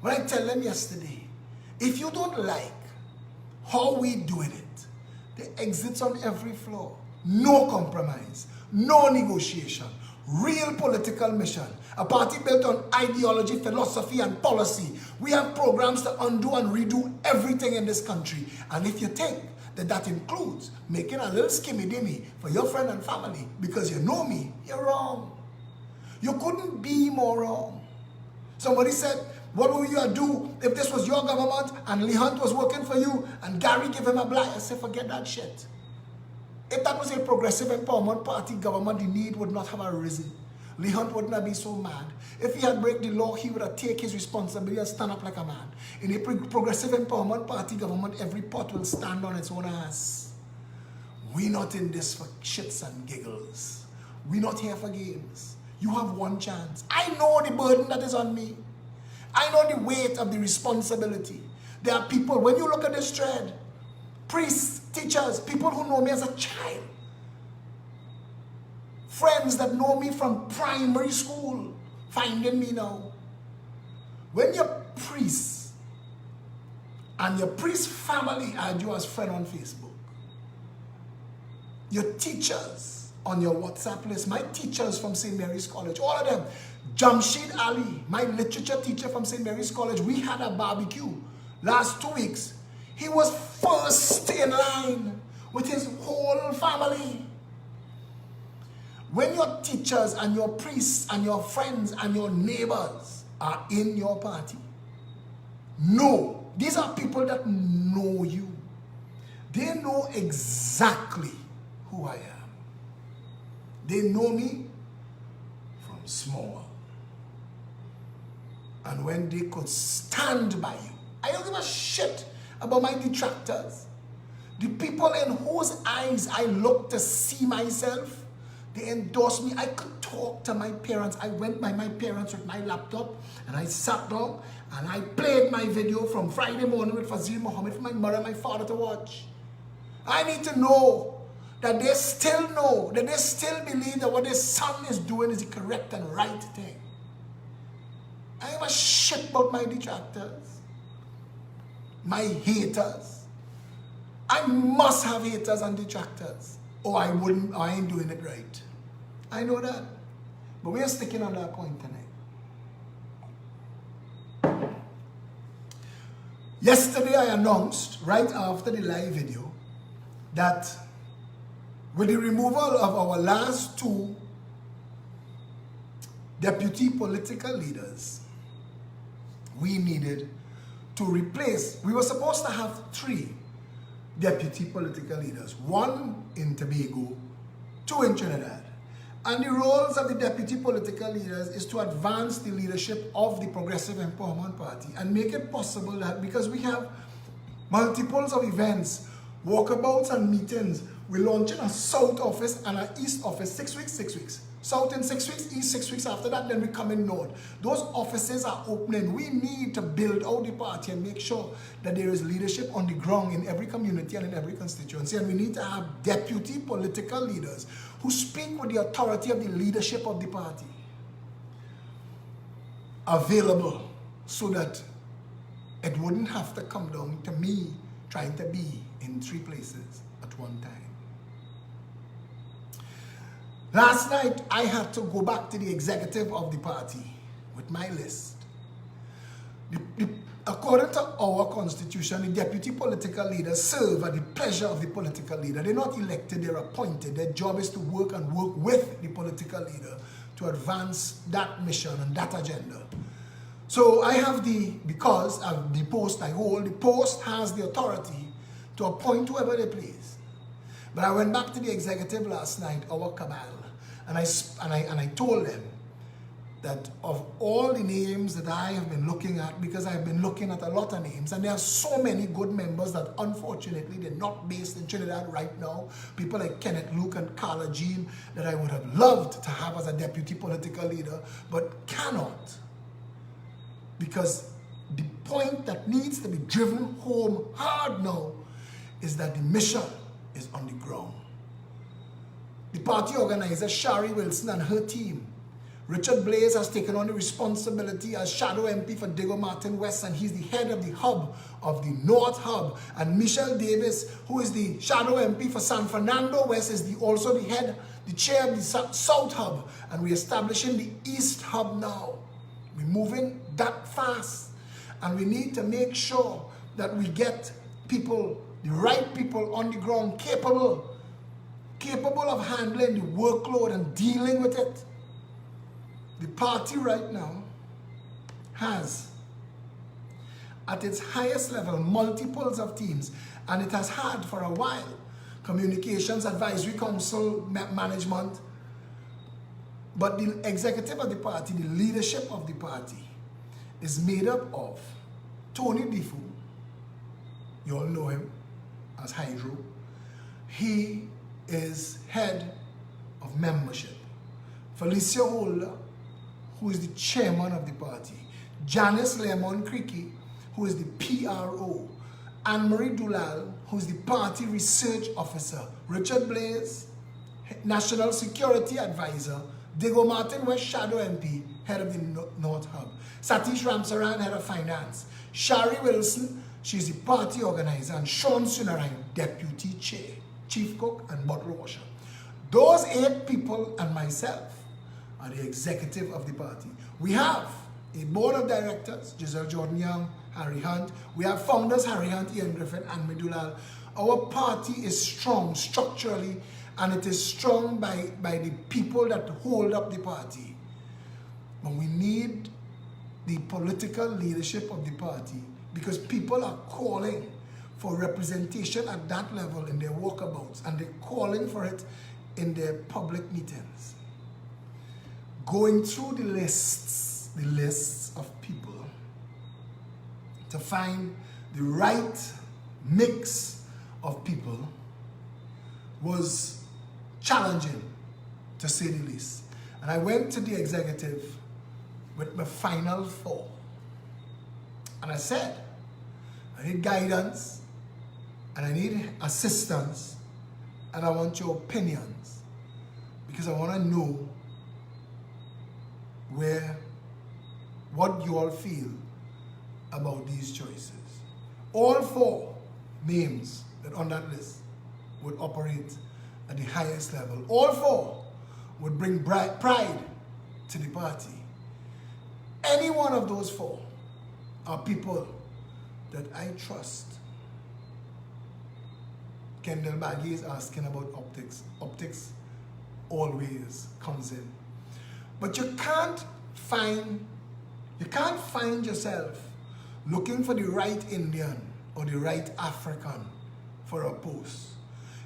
A: When I tell them yesterday, if you don't like how we doing it, the exits on every floor, no compromise, no negotiation, real political mission, a party built on ideology, philosophy, and policy. We have programs to undo and redo everything in this country. And if you think that that includes making a little skimmy-dimmy for your friend and family because you know me, you're wrong. You couldn't be more wrong. Somebody said, what would you do if this was your government and Lee Hunt was working for you and Gary gave him a blight? I said, forget that shit. If that was a progressive empowerment party government, the need would not have arisen. Lee Hunt would not be so mad. If he had break the law, he would have taken his responsibility and stand up like a man. In a progressive empowerment party government, every pot will stand on its own ass. We not in this for shits and giggles. We not here for games. You have one chance. I know the burden that is on me. I know the weight of the responsibility. There are people, when you look at this thread, priests, teachers, people who know me as a child, friends that know me from primary school, finding me now. When your priests and your priest family add you as friend on Facebook, your teachers on your WhatsApp list, my teachers from St. Mary's College, all of them, Jamshid Ali, my literature teacher from St. Mary's College, we had a barbecue last 2 weeks. He was first in line with his whole family. When your teachers and your priests and your friends and your neighbors are in your party, no, these are people that know you. They know exactly who I am. They know me from small. And when they could stand by you, I don't give a shit about my detractors. The people in whose eyes I look to see myself, they endorse me. I could talk to my parents. I went by my parents with my laptop and I sat down and I played my video from Friday morning with Fazil Muhammad for my mother and my father to watch. I need to know that they still know, that they still believe that what their son is doing is the correct and right thing. I give a shit about my detractors, my haters. I must have haters and detractors, or I ain't doing it right. I know that. But we are sticking on that point tonight. Yesterday I announced, right after the live video, that with the removal of our last 2 deputy political leaders, we needed to replace, we were supposed to have 3 deputy political leaders, 1 in Tobago, 2 in Trinidad. And the roles of the deputy political leaders is to advance the leadership of the Progressive Empowerment Party and make it possible that, because we have multiples of events, walkabouts and meetings, we're launching a South office and an East office, 6 weeks, 6 weeks. South in 6 weeks, East 6 weeks after that, then we come in North. Those offices are opening. We need to build out the party and make sure that there is leadership on the ground in every community and in every constituency. And we need to have deputy political leaders who speak with the authority of the leadership of the party available so that it wouldn't have to come down to me trying to be in 3 places at one time. Last night, I had to go back to the executive of the party with my list. According to our constitution, the deputy political leaders serve at the pleasure of the political leader. They're not elected, they're appointed. Their job is to work and work with the political leader to advance that mission and that agenda. So I have because of the post I hold, the post has the authority to appoint whoever they please. But I went back to the executive last night, our cabal, and I told them that of all the names that I have been looking at, because I've been looking at a lot of names, and there are so many good members that unfortunately they're not based in Trinidad right now. People like Kenneth Luke and Carla Jean that I would have loved to have as a deputy political leader, but cannot. Because the point that needs to be driven home hard now is that the mission is on the ground. The party organizer, Shari Wilson, and her team, Richard Blaze has taken on the responsibility as Shadow MP for Diego Martin West, and he's the head of the hub of the North Hub. And Michelle Davis, who is the Shadow MP for San Fernando West, is also the chair of the South Hub. And we're establishing the East Hub now. We're moving that fast. And we need to make sure that we get people, the right people on the ground, capable of handling the workload and dealing with it. The party right now has, at its highest level, multiples of teams, and it has had for a while Communications Advisory Council management. But the executive of the party, the leadership of the party, is made up of Tony Defoe. You all know him as Hydro. He is head of membership. Felicia Holder, who is the chairman of the party. Janice Lemon Creaky, who is the PRO. Anne-Marie Dulal, who is the party research officer. Richard Blaze, National Security Advisor. Diego Martin West, Shadow MP, head of the North Hub. Satish Ramsaran, head of finance. Shari Wilson, she's the party organizer. And Sean Sunarine, deputy chair, chief cook and bottle washer. Those 8 people and myself are the executive of the party. We have a board of directors, Giselle Jordan Young, Harry Hunt. We have founders, Harry Hunt, Ian Griffin, and Medulal. Our party is strong structurally, and it is strong by the people that hold up the party. But we need the political leadership of the party, because people are calling for representation at that level in their walkabouts, and they're calling for it in their public meetings. Going through the lists of people to find the right mix of people was challenging, to say the least. And I went to the executive with my final 4. And I said, I need guidance, and I need assistance, and I want your opinions, because I want to know what you all feel about these choices. All 4 names that on that list would operate at the highest level. All 4 would bring pride to the party. Any one of those 4 are people that I trust. Kendall Baggy is asking about optics. Optics always comes in. But you can't find yourself looking for the right Indian or the right African for a post.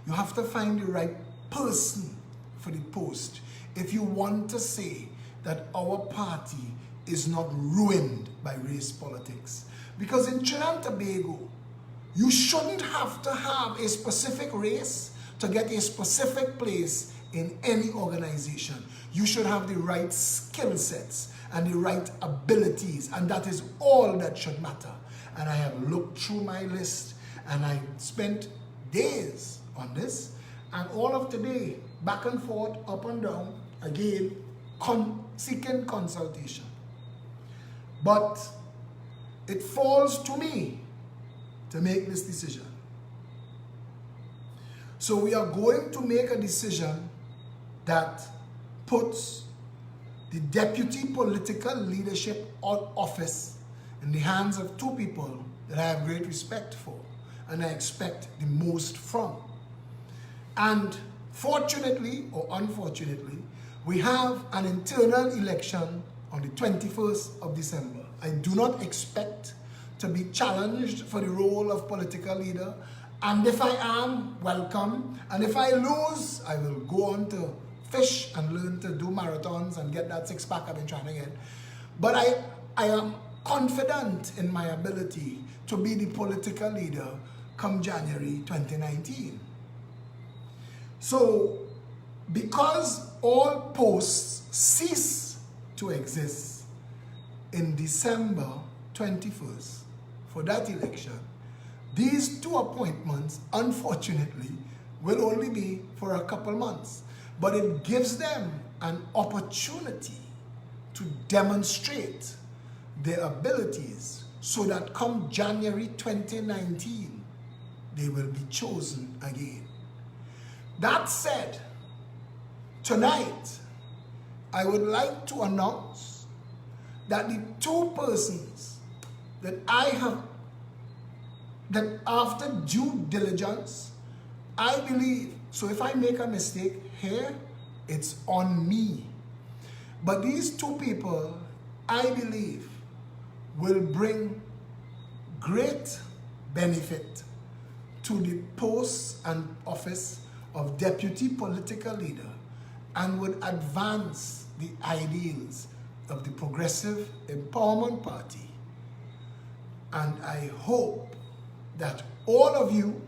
A: You have to find the right person for the post if you want to say that our party is not ruined by race politics. Because in Trinidad and Tobago, you shouldn't have to have a specific race to get a specific place in any organization. You should have the right skill sets and the right abilities, and that is all that should matter. And I have looked through my list, and I spent days on this, and all of today, back and forth, up and down, again, seeking consultation. But it falls to me to make this decision. So we are going to make a decision that puts the deputy political leadership office in the hands of two people that I have great respect for and I expect the most from. And fortunately or unfortunately, we have an internal election on the 21st of December. I do not expect to be challenged for the role of political leader. And if I am, welcome. And if I lose, I will go on to fish and learn to do marathons and get that six-pack I've been trying to get. But I am confident in my ability to be the political leader come January 2019. So, because all posts cease to exist in December 21st for that election, these two appointments, unfortunately, will only be for a couple months. But it gives them an opportunity to demonstrate their abilities so that come January 2019, they will be chosen again. That said, tonight, I would like to announce that the two persons that that after due diligence, I believe, so if I make a mistake here, it's on me. But these two people, I believe, will bring great benefit to the post and office of deputy political leader and would advance the ideals of the Progressive Empowerment Party. And I hope that all of you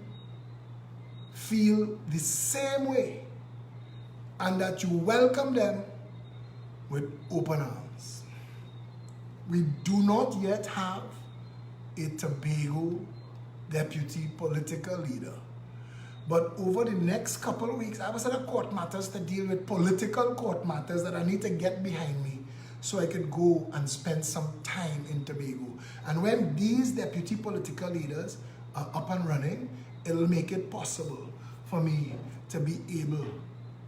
A: feel the same way and that you welcome them with open arms. We do not yet have a Tobago deputy political leader. But over the next couple of weeks, I was at a court matters to deal with political court matters that I need to get behind me so I could go and spend some time in Tobago. And when these deputy political leaders are up and running, it'll make it possible for me to be able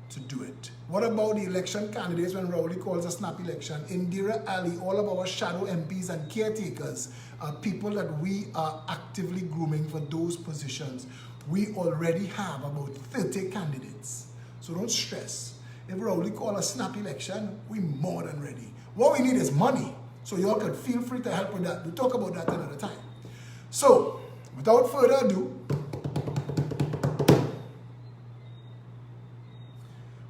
A: to do it. What about the election candidates when Rowley calls a snap election? Indira Ali, all of our shadow MPs and caretakers are people that we are actively grooming for those positions. We already have about 30 candidates. So don't stress. If Rowley calls a snap election, we're more than ready. What we need is money. So y'all can feel free to help with that. We'll talk about that another time. So, without further ado,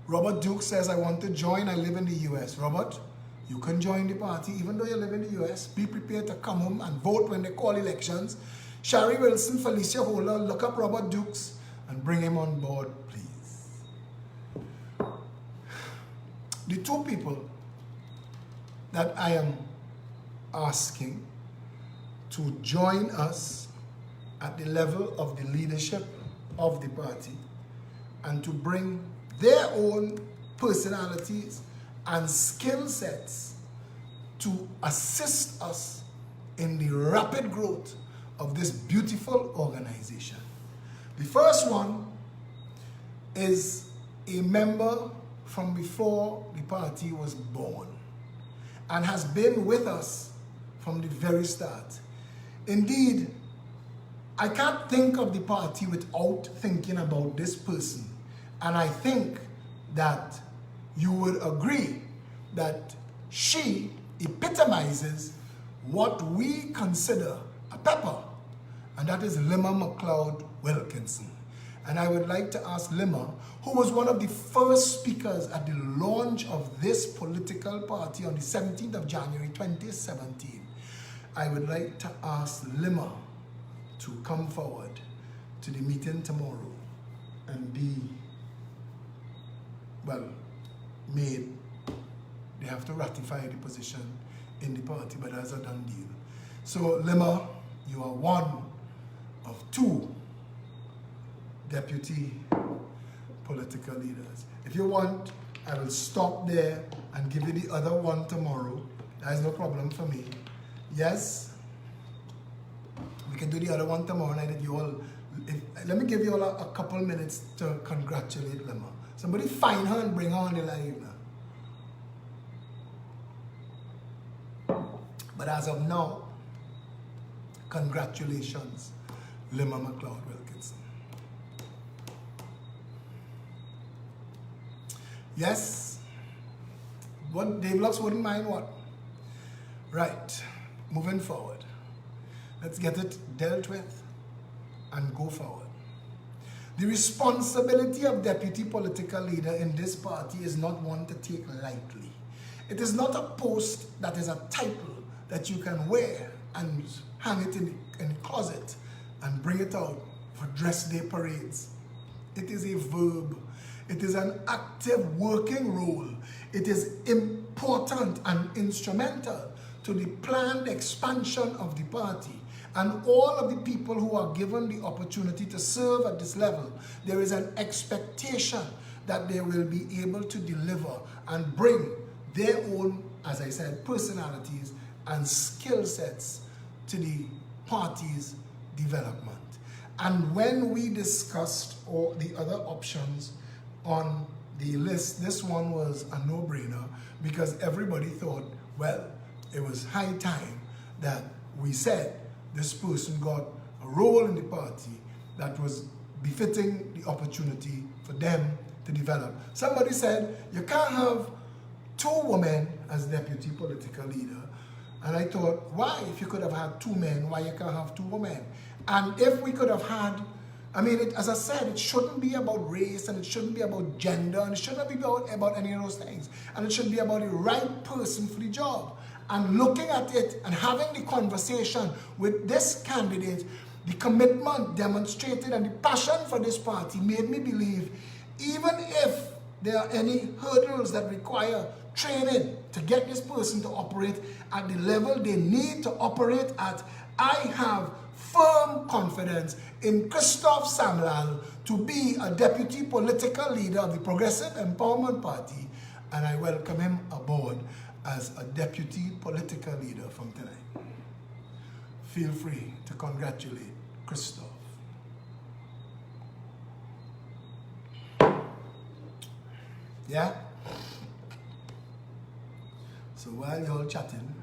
A: Robert Duke says, I want to join. I live in the US. Robert, you can join the party even though you live in the US. Be prepared to come home and vote when they call elections. Shari Wilson, Felicia Holder, look up Robert Dukes and bring him on board, please. The two people that I am asking to join us at the level of the leadership of the party and to bring their own personalities and skill sets to assist us in the rapid growth of this beautiful organization. The first one is a member from before the party was born and has been with us from the very start. Indeed, I can't think of the party without thinking about this person. And I think that you would agree that she epitomizes what we consider a pepper, and that is Lima McLeod Wilkinson. And I would like to ask Lima, who was one of the first speakers at the launch of this political party on the 17th of January 2017, I would like to ask Lima to come forward to the meeting tomorrow and be, well, made. They have to ratify the position in the party, but that's a done deal. So Lima, you are one of two deputy political leaders. If you want, I will stop there and give you the other one tomorrow. That is no problem for me. Yes, we can do the other one tomorrow night if you all, let me give you all a couple minutes to congratulate Lima. Somebody find her and bring her on the live now. But as of now, Congratulations, Limmer McLeod Wilkinson. Yes, what Dave Lux wouldn't mind what? Right, moving forward. Let's get it dealt with and go forward. The responsibility of deputy political leader in this party is not one to take lightly. It is not a post that is a title that you can wear and hang it in the closet and bring it out for dress day parades. It is a verb. It is an active working role. It is important and instrumental to the planned expansion of the party. And all of the people who are given the opportunity to serve at this level, there is an expectation that they will be able to deliver and bring their own, as I said, personalities and skill sets to the party's development. And when we discussed all the other options on the list, this one was a no-brainer because everybody thought, well, it was high time that we said this person got a role in the party that was befitting the opportunity for them to develop. Somebody said, you can't have two women as deputy political leader. And I thought, why? If you could have had two men, why you can't have two women? And if we could have had, I mean, as I said, it shouldn't be about race, and it shouldn't be about gender, and it shouldn't be about any of those things. And it should be about the right person for the job. And looking at it and having the conversation with this candidate, the commitment demonstrated and the passion for this party made me believe, even if there are any hurdles that require training to get this person to operate at the level they need to operate at, I have firm confidence in Christophe Samlal to be a deputy political leader of the Progressive Empowerment Party, and I welcome him aboard as a deputy political leader from tonight. Feel free to congratulate Christophe. Yeah? So while you're all chatting,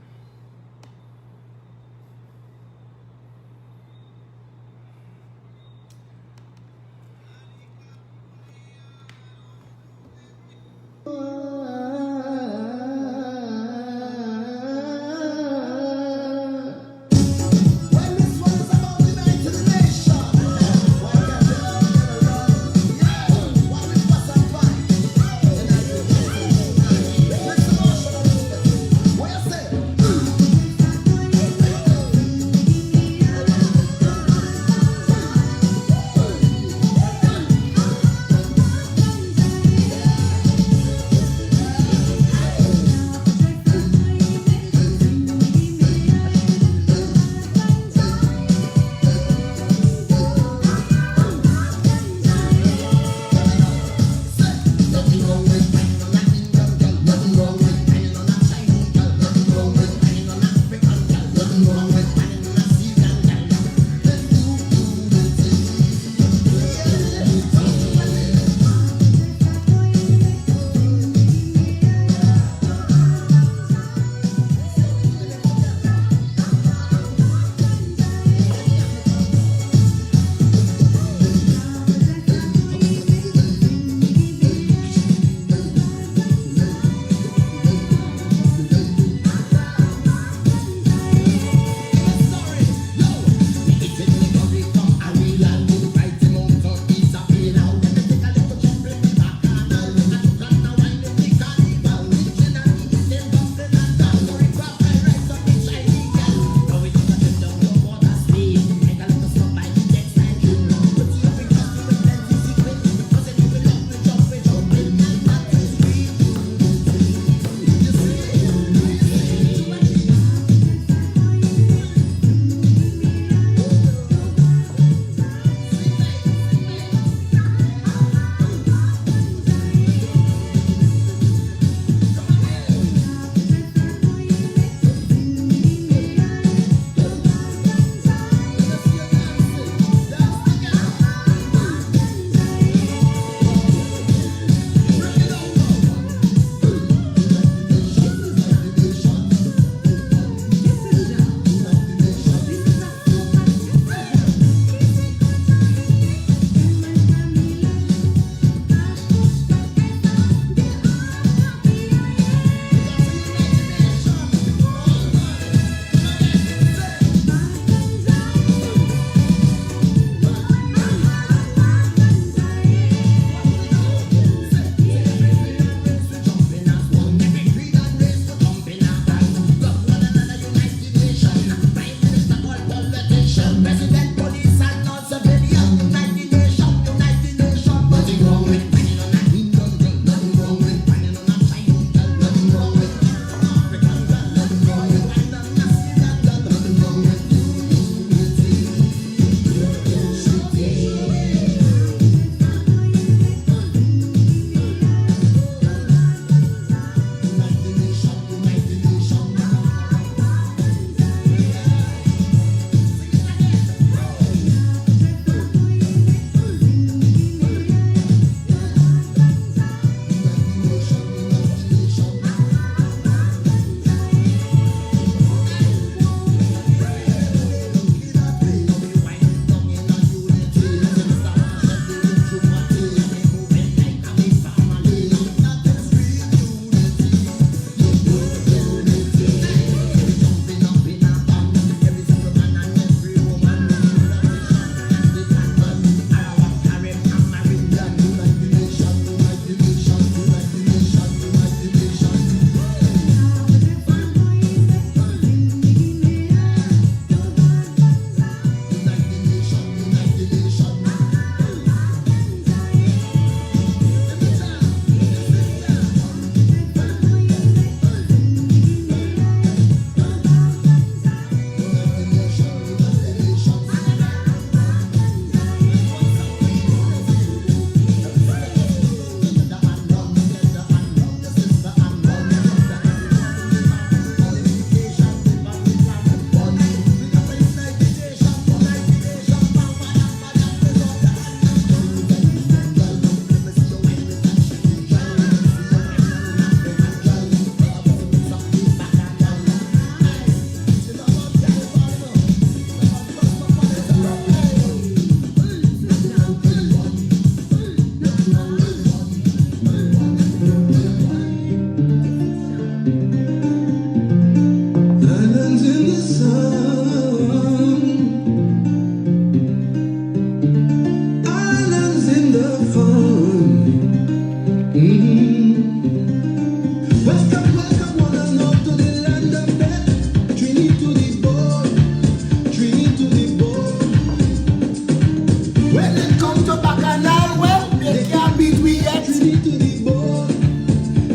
A: down to Bacchanal, well, they can't beat we yet.
B: Trinity to the bone,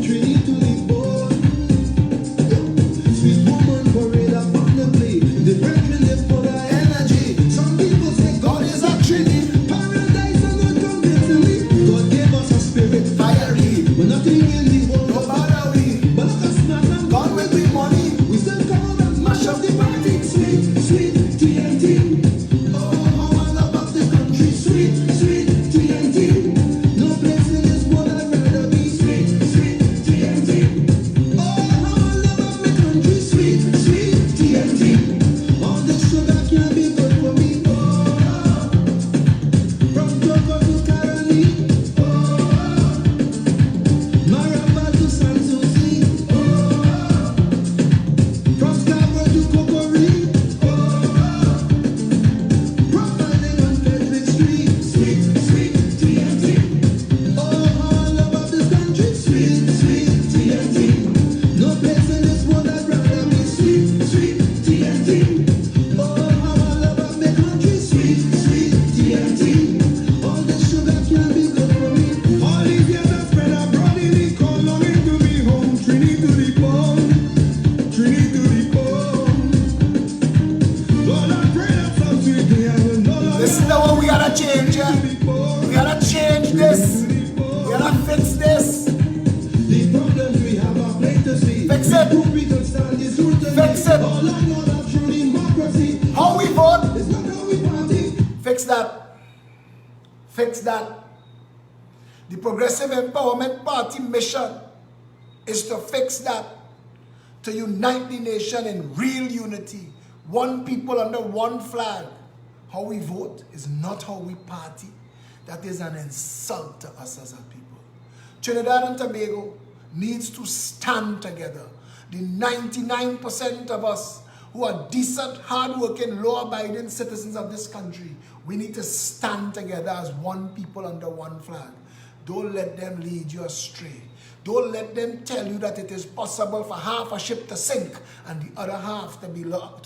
B: Trinity to the bone. Sweet woman parade upon the plate. The brethren live for the energy. Some people say God is a Trinity. Paradise and not completely. God gave us a spirit fiery. We're nothing in the world.
A: No matter we,
B: But look at smart and
A: God will be money.
B: we still come out and mash up the party. Sweet, sweet TNT. Oh, how I love up the country. Sweet, sweet TNT. No place in this world I'd rather be. Sweet, sweet TNT. Oh, how I love up the country. Sweet, sweet TNT. All this sugar can't be good for me. Oh, from Togo to Caroline. Oh, Maraba to Sanssouci. Oh, from Scarborough to Kokori. Oh, from London on Frederick Street. Sweet, sweet TNT. Oh, how I love up this country. Sweet, sweet TNT. No place in this world I'd rather be. Sweet, sweet TNT. Oh, how I love up the country. Sweet, sweet TNT. All this sugar can't be good for me. All these years I spent abroad in the cold, longing to be home. Trinity to the bone, Trinity to the bone. Lord, I pray that some sweet day I will no longer
A: This is the one we gotta change, yeah?
B: be born.
A: We gotta change this. We gotta fix this.
B: The problems we have are plain to see.
A: Fix it.
B: Two people stand this scrutiny.
A: Fix it.
B: All I know that true democracy
A: How we vote?
B: is not how we party.
A: Fix that. Fix that. The Progressive Empowerment Party mission is to fix that. To unite the nation in real unity. One people under one flag. How we vote is not how we party. That is an insult to us as a people. Trinidad and Tobago needs to stand together. The 99% of us who are decent, hard-working, law-abiding citizens of this country, we need to stand together as one people under one flag. Don't let them lead you astray. Don't let them tell you that it is possible for half a ship to sink and the other half to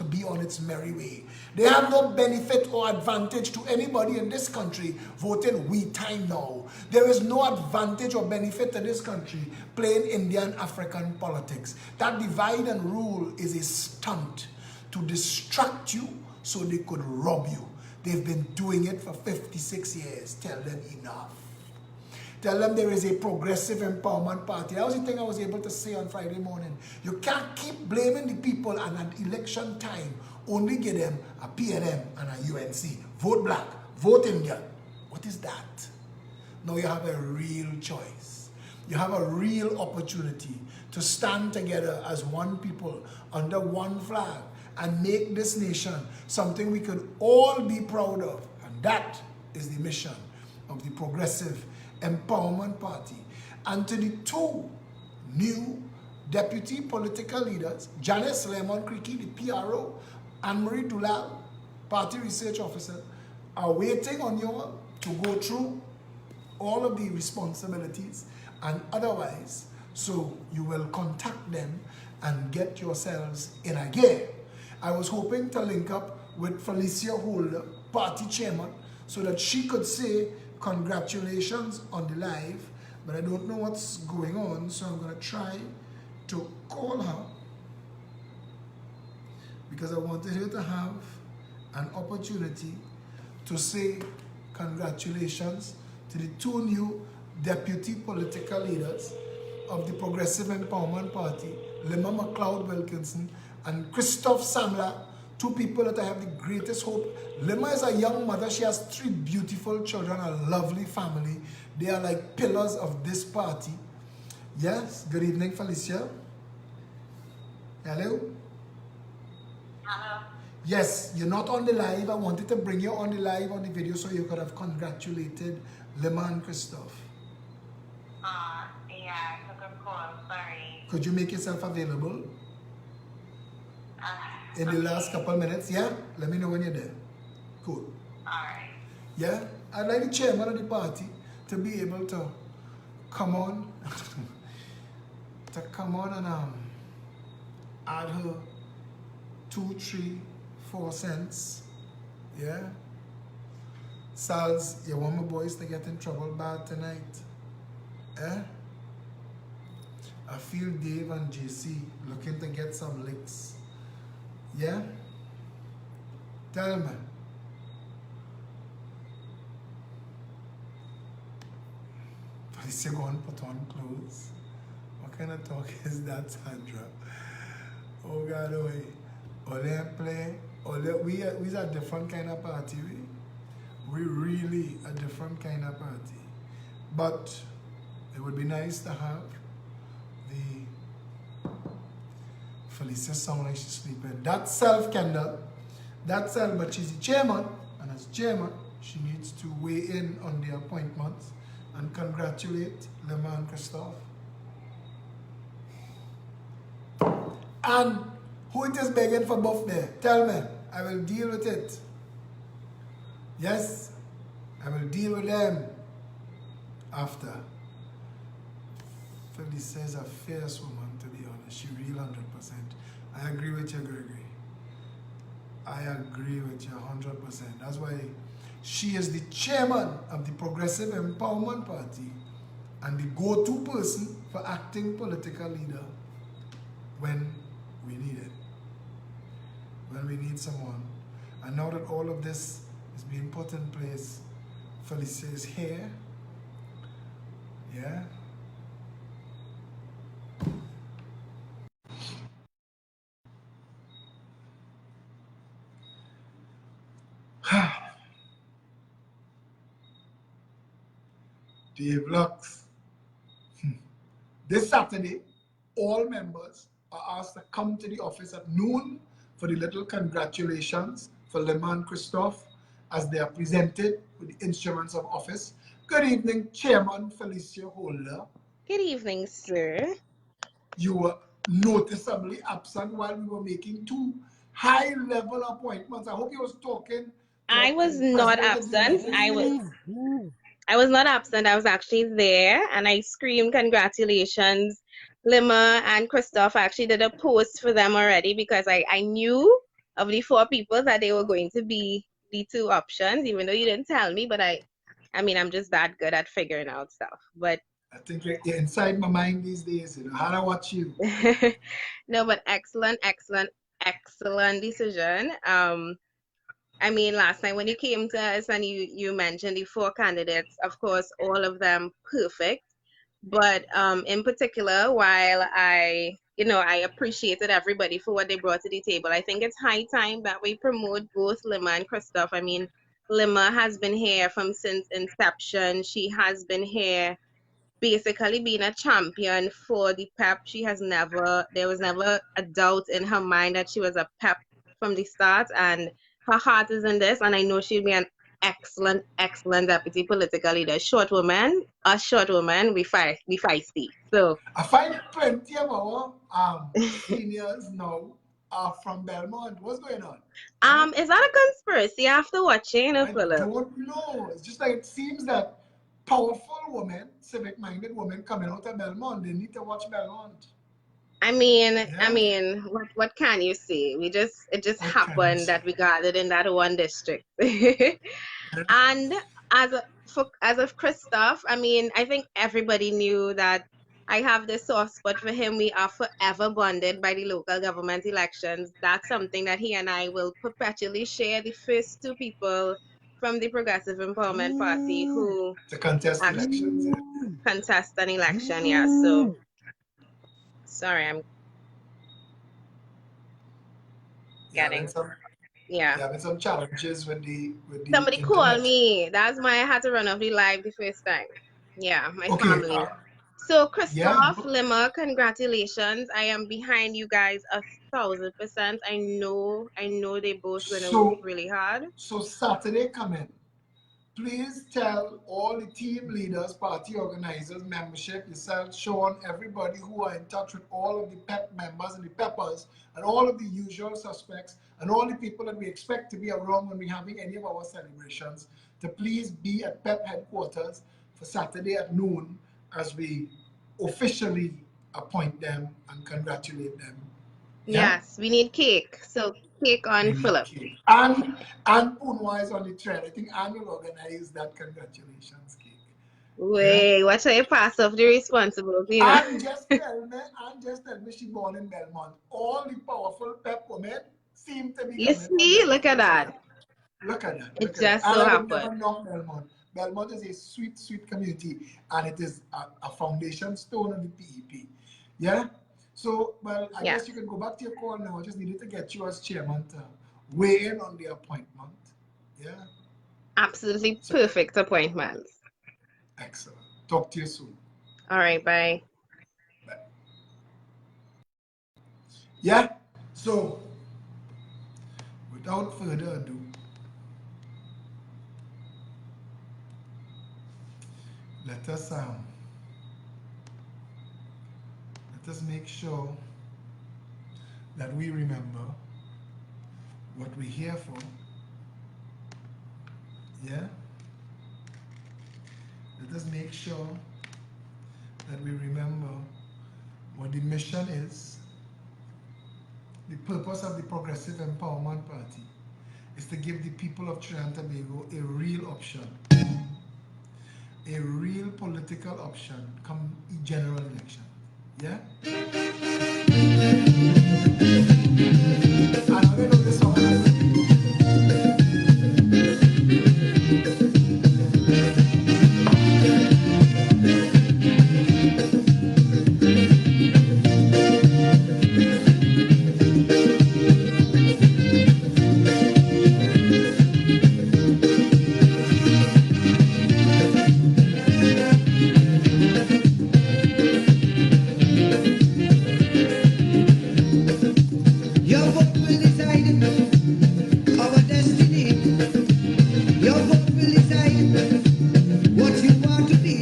A: be on its merry way. They have no benefit or advantage to anybody in this country voting we time now. There is no advantage or benefit to this country playing Indian African politics. That divide and rule is a stunt to distract you so they could rob you. They've been doing it for 56 years. Tell them enough. Tell them there is a Progressive Empowerment Party. That was the thing I was able to say on Friday morning. You can't keep blaming the people and at election time only give them a PNM and a UNC. Vote black, vote Indian. What is that? Now you have a real choice. You have a real opportunity to stand together as one people under one flag and make this nation something we could all be proud of. And that is the mission of the Progressive Empowerment Party. And to the two new deputy political leaders, Janice Lemon-Creaky, the PRO, Anne-Marie Dulal, party research officer, are waiting on you all to go through all of the responsibilities and otherwise, so you will contact them and get yourselves in a gear. I was hoping to link up with Felicia Holder, party chairman, so that she could say congratulations on the live, but I don't know what's going on, so I'm going to try to call her because I wanted her to have an opportunity to say congratulations to the two new deputy political leaders of the Progressive Empowerment Party, Lima McLeod Wilkinson and Christophe Samla, two people that I have the greatest hope. Lima is a young mother. She has 3 beautiful children, a lovely family. They are like pillars of this party. Yes, good evening, Felicia. Hello?
C: Hello.
A: Yes, you're not on the live. I wanted to bring you on the live on the video so you could have congratulated Lima and Christophe.
C: Yeah, I took a call, sorry.
A: Could you make yourself available in the last couple minutes? Yeah? Let me know when you're there. Cool.
C: Alright.
A: Yeah? I'd like the chairman of the party to be able to come on and add her 2, 3, 4 cents. Yeah? Salz, you want my boys to get in trouble bad tonight? Eh? I feel Dave and JC looking to get some licks. Yeah? Tell me. Police go and put on clothes. What kind of talk is that, Sandra? Oh God, oh wait. Ole play. We are a different kind of party. We really a different kind of party. But it would be nice to have the Felicia sound like she's sleeping. That self, Kendall. That self, but she's the chairman. And as chairman, she needs to weigh in on the appointments and congratulate Lemma and Christophe. And who it is begging for both there? Tell me. I will deal with it. Yes, I will deal with them after. Felicia is a fierce woman, to be honest. She real 100%. I agree with you, Gregory. I agree with you 100%. That's why she is the chairman of the Progressive Empowerment Party and the go-to person for acting political leader when we need it. When we need someone. And now that all of this is being put in place, Felicia is here. Yeah. Dave Lux. This Saturday, all members are asked to come to the office at noon for the little congratulations for Lemma and Christophe as they are presented with the instruments of office. Good evening, Chairman Felicia Holder.
D: Good evening, sir.
A: You were noticeably absent while we were making two high-level appointments. I hope you was talking.
D: I was not absent. I was not absent. I was actually there, and I screamed congratulations. Lemma and Christophe actually did a post for them already because I knew of the 4 people that they were going to be the 2 options, even though you didn't tell me. But I mean, I'm just that good at figuring out stuff. But
A: I think you're inside my mind these days. You know how to watch you.
D: no, but excellent decision. I mean, last night when you came to us and you mentioned the 4 candidates, of course, all of them perfect. But in particular, while I appreciated everybody for what they brought to the table, I think it's high time that we promote both Lemma and Christophe. I mean, Lemma has been here since inception. She has been here basically being a champion for the PEP. There was never a doubt in her mind that she was a PEP from the start, and her heart is in this, and I know she'll be an excellent deputy political leader. Short woman, we feisty. So
A: I find plenty of our seniors now are from Belmont. What's going on?
D: Is that a conspiracy after watching,
A: I
D: Philip?
A: don't know. It's just like it seems that powerful women, civic-minded women coming out of Belmont, they need to watch Belmont.
D: I mean, what can you say? It just happened that we gathered in that one district. And as of Christophe, I mean, I think everybody knew that I have this soft spot for him. We are forever bonded by the local government elections. That's something that he and I will perpetually share. The first 2 people from the Progressive Empowerment Party who
A: to contest elections.
D: contest an election, yeah. So sorry, I'm getting
A: having some challenges with the
D: somebody
A: internet.
D: called me. That's why I had to run off the live the first time. Yeah, my family. So Christophe, Lemma, congratulations. I am behind you guys 1,000%. I know they both gonna work really hard.
A: So Saturday coming, please tell all the team leaders, party organizers, membership, yourself, Sean, everybody who are in touch with all of the PEP members and the peppers and all of the usual suspects and all the people that we expect to be around when we're having any of our celebrations to please be at PEP headquarters for Saturday at noon as we officially appoint them and congratulate them.
D: Yes, we need cake. So cake on
A: They love
D: Philip.
A: cake. And Unwa is on the trend. I think Anne will organize that congratulations cake. Yeah.
D: Wait, what shall you pass off the responsibility, you know?
A: And just tell me she born in Belmont. All the powerful pep women seem to be
D: You
A: coming from
D: see, look
A: Belmont.
D: at
A: Just
D: that.
A: look at that.
D: It
A: Look at that.
D: just
A: And
D: so
A: I would
D: happened.
A: never knock Belmont. Belmont is a sweet, sweet community, and it is a foundation stone of the PEP. Yeah. So, well, I
D: Yeah,
A: guess you can go back to your call now. I just needed to get you as chairman to weigh in on the appointment. Yeah.
D: absolutely
A: So,
D: perfect appointment.
A: excellent. Talk to you soon.
D: All right, bye.
A: Bye. Yeah. So, without further ado, let us um, let us make sure that we remember what we're here for. Yeah. Let us make sure that we remember what the mission is. The purpose of the Progressive Empowerment Party is to give the people of Trinidad and Tobago a real option, a real political option come general election. Yeah? And I know this song.
B: Your vote will decide our destiny. Your vote will decide what you want to be.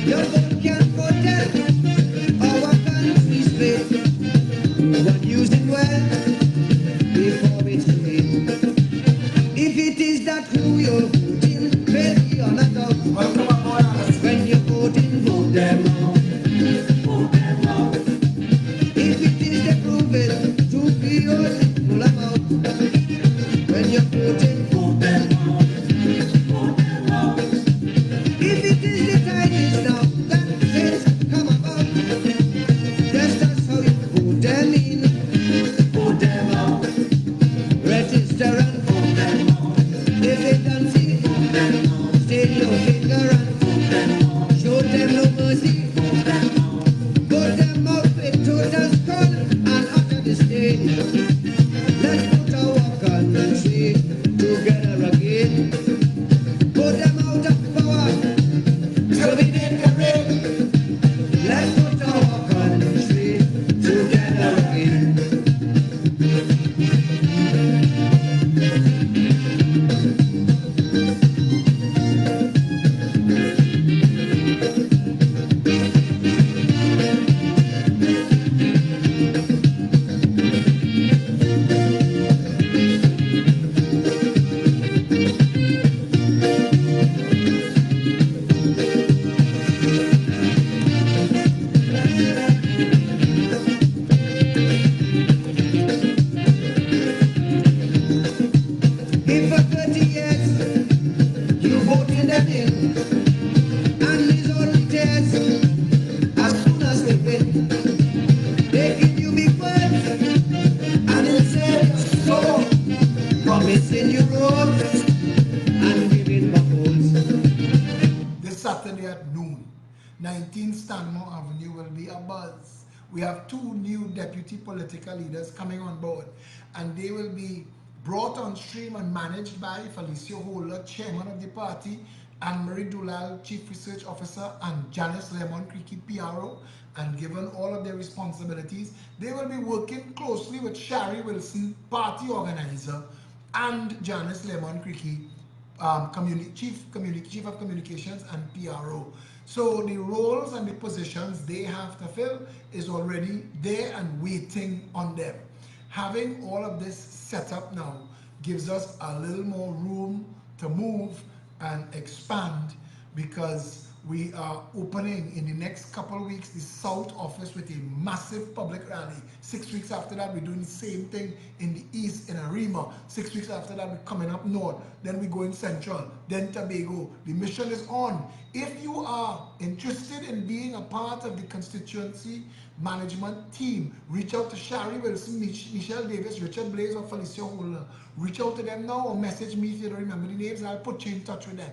B: Your vote can protect our country's fate. But use it well before it's too late. If it is that who you're voting, maybe you're not out.
A: Welcome aboard, Alice.
B: When you're voting, vote them out. If it is the proven to be only full amount, when you're voting, vote them out. If it is the tidings now that things come about, just that's how you vote them in, vote them out. Register and vote them out. If they don't see, vote them out. Stay your finger and vote them out. Show them no mercy, vote them out. Vote them out with total scorn and utter disdain. Let's put our country together again. Put them out of power so we can reign. Let's put our country together again. If for 30 years you voted them in, and these only tears as soon as they win, they give you big words and insane your soul, promising you roads and giving buckles.
A: This Saturday at noon, 19 Stanmore Avenue will be a buzz. We have two new deputy political leaders coming on board, and they will be brought on stream and managed by Felicio Holder, chairman of the party, and Marie Dulal, chief research officer, and Janice Lemon Creaky, PRO, and given all of their responsibilities, they will be working closely with Shari Wilson, party organizer, and Janice Lemon Creaky, chief of communications and PRO. So the roles and the positions they have to fill is already there and waiting on them. Having all of this set up now gives us a little more room to move and expand, because We are opening in the next couple of weeks the South office with a massive public rally. 6 weeks after that, we're doing the same thing in the East in Arima. 6 weeks after that, we're coming up north. Then we go in Central, then Tobago. The mission is on. If you are interested in being a part of the constituency management team, reach out to Shari Wilson, Michelle Davis, Richard Blaze, or Felicia Holder. Reach out to them now or message me if you don't remember the names, and I'll put you in touch with them.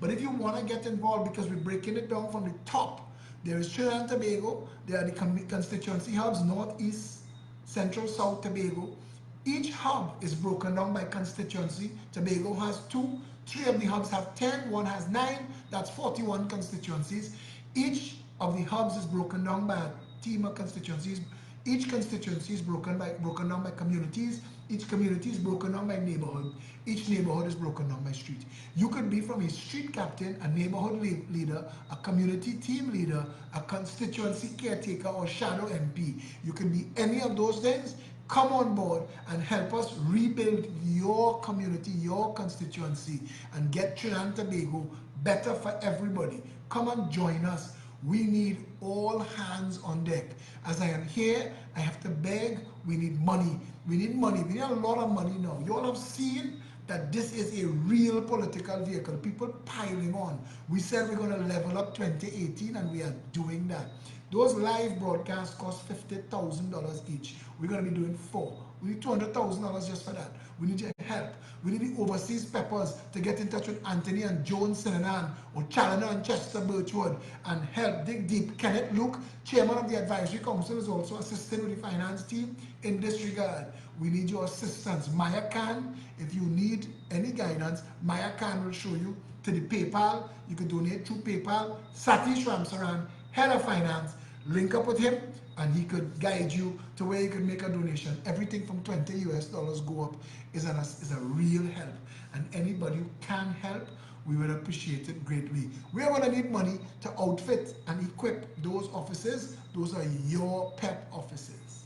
A: But if you want to get involved, because we're breaking it down from the top, there is Trinidad and Tobago, there are the constituency hubs, North, East, Central, South, Tobago. Each hub is broken down by constituency. Tobago has 2, 3 of the hubs have 10, one has 9, that's 41 constituencies. Each of the hubs is broken down by a team of constituencies. Each constituency is broken down by communities. Each community is broken down by neighborhood. Each neighborhood is broken down by street. You could be from a street captain, a neighborhood leader, a community team leader, a constituency caretaker, or shadow MP. You can be any of those things. Come on board and help us rebuild your community, your constituency, and get Trinidad and Tobago better for everybody. Come and join us. We need all hands on deck. As I am here, I have to beg, we need money. We need money. We need a lot of money now. You all have seen that this is a real political vehicle. People piling on. We said we're going to level up 2018, and we are doing that. Those live broadcasts cost $50,000 each. We're going to be doing 4. We need $200,000 just for that. We need your help. We need the overseas peppers to get in touch with Anthony and Joan Sinanan, or Challoner and Chester Birchwood, and help dig deep. Kenneth Luke, chairman of the advisory council, is also assisting with the finance team in this regard. We need your assistance. Maya Khan, if you need any guidance, Maya Khan will show you to the PayPal. You can donate through PayPal. Satish Ramsaran, head of finance, link up with him, and he could guide you to where you can make a donation. Everything from $20 US go up is a real help. And anybody who can help, we would appreciate it greatly. We are going to need money to outfit and equip those offices. Those are your PEP offices.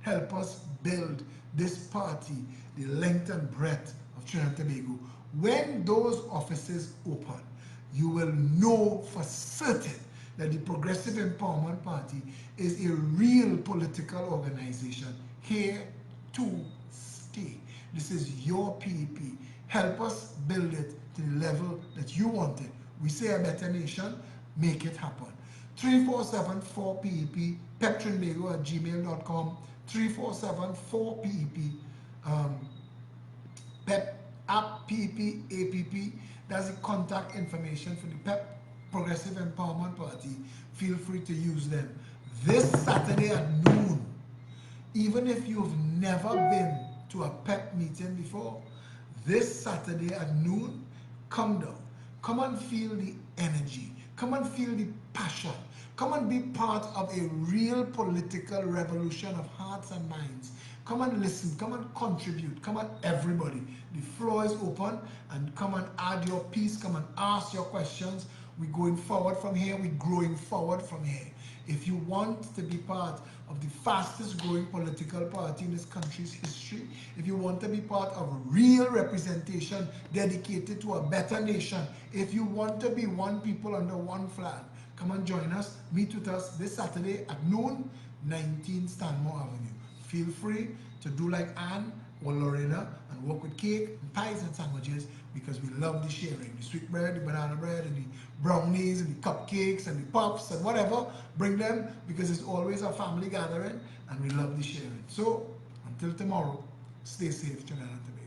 A: Help us build this party, the length and breadth of Trinidad and Tobago. When those offices open, you will know for certain that the Progressive Empowerment Party is a real political organization here to stay. This is your PEP. Help us build it to the level that you want it. We say a better nation, make it happen. 347-4PEP, peptrinbago@gmail.com, 347-4PEP, PEP app, PEP, APP. That's the contact information for the PEP Progressive Empowerment Party. Feel free to use them. This Saturday at noon, even if you've never been to a PEP meeting before, this Saturday at noon, come down. Come and feel the energy. Come and feel the passion. Come and be part of a real political revolution of hearts and minds. Come and listen, come and contribute, come on everybody. The floor is open, and come and add your piece, come and ask your questions. We're going forward from here, we're growing forward from here. If you want to be part of the fastest growing political party in this country's history, if you want to be part of real representation dedicated to a better nation, if you want to be one people under one flag, come and join us, meet with us this Saturday at noon, 19 Stanmore Avenue. Feel free to do like Anne or Lorena and work with cake and pies and sandwiches, because we love the sharing. The sweet bread, the banana bread, and the brownies, and the cupcakes, and the puffs, and whatever. Bring them, because it's always a family gathering, and we love the sharing. So, until tomorrow, stay safe, Trinidad and Tobago.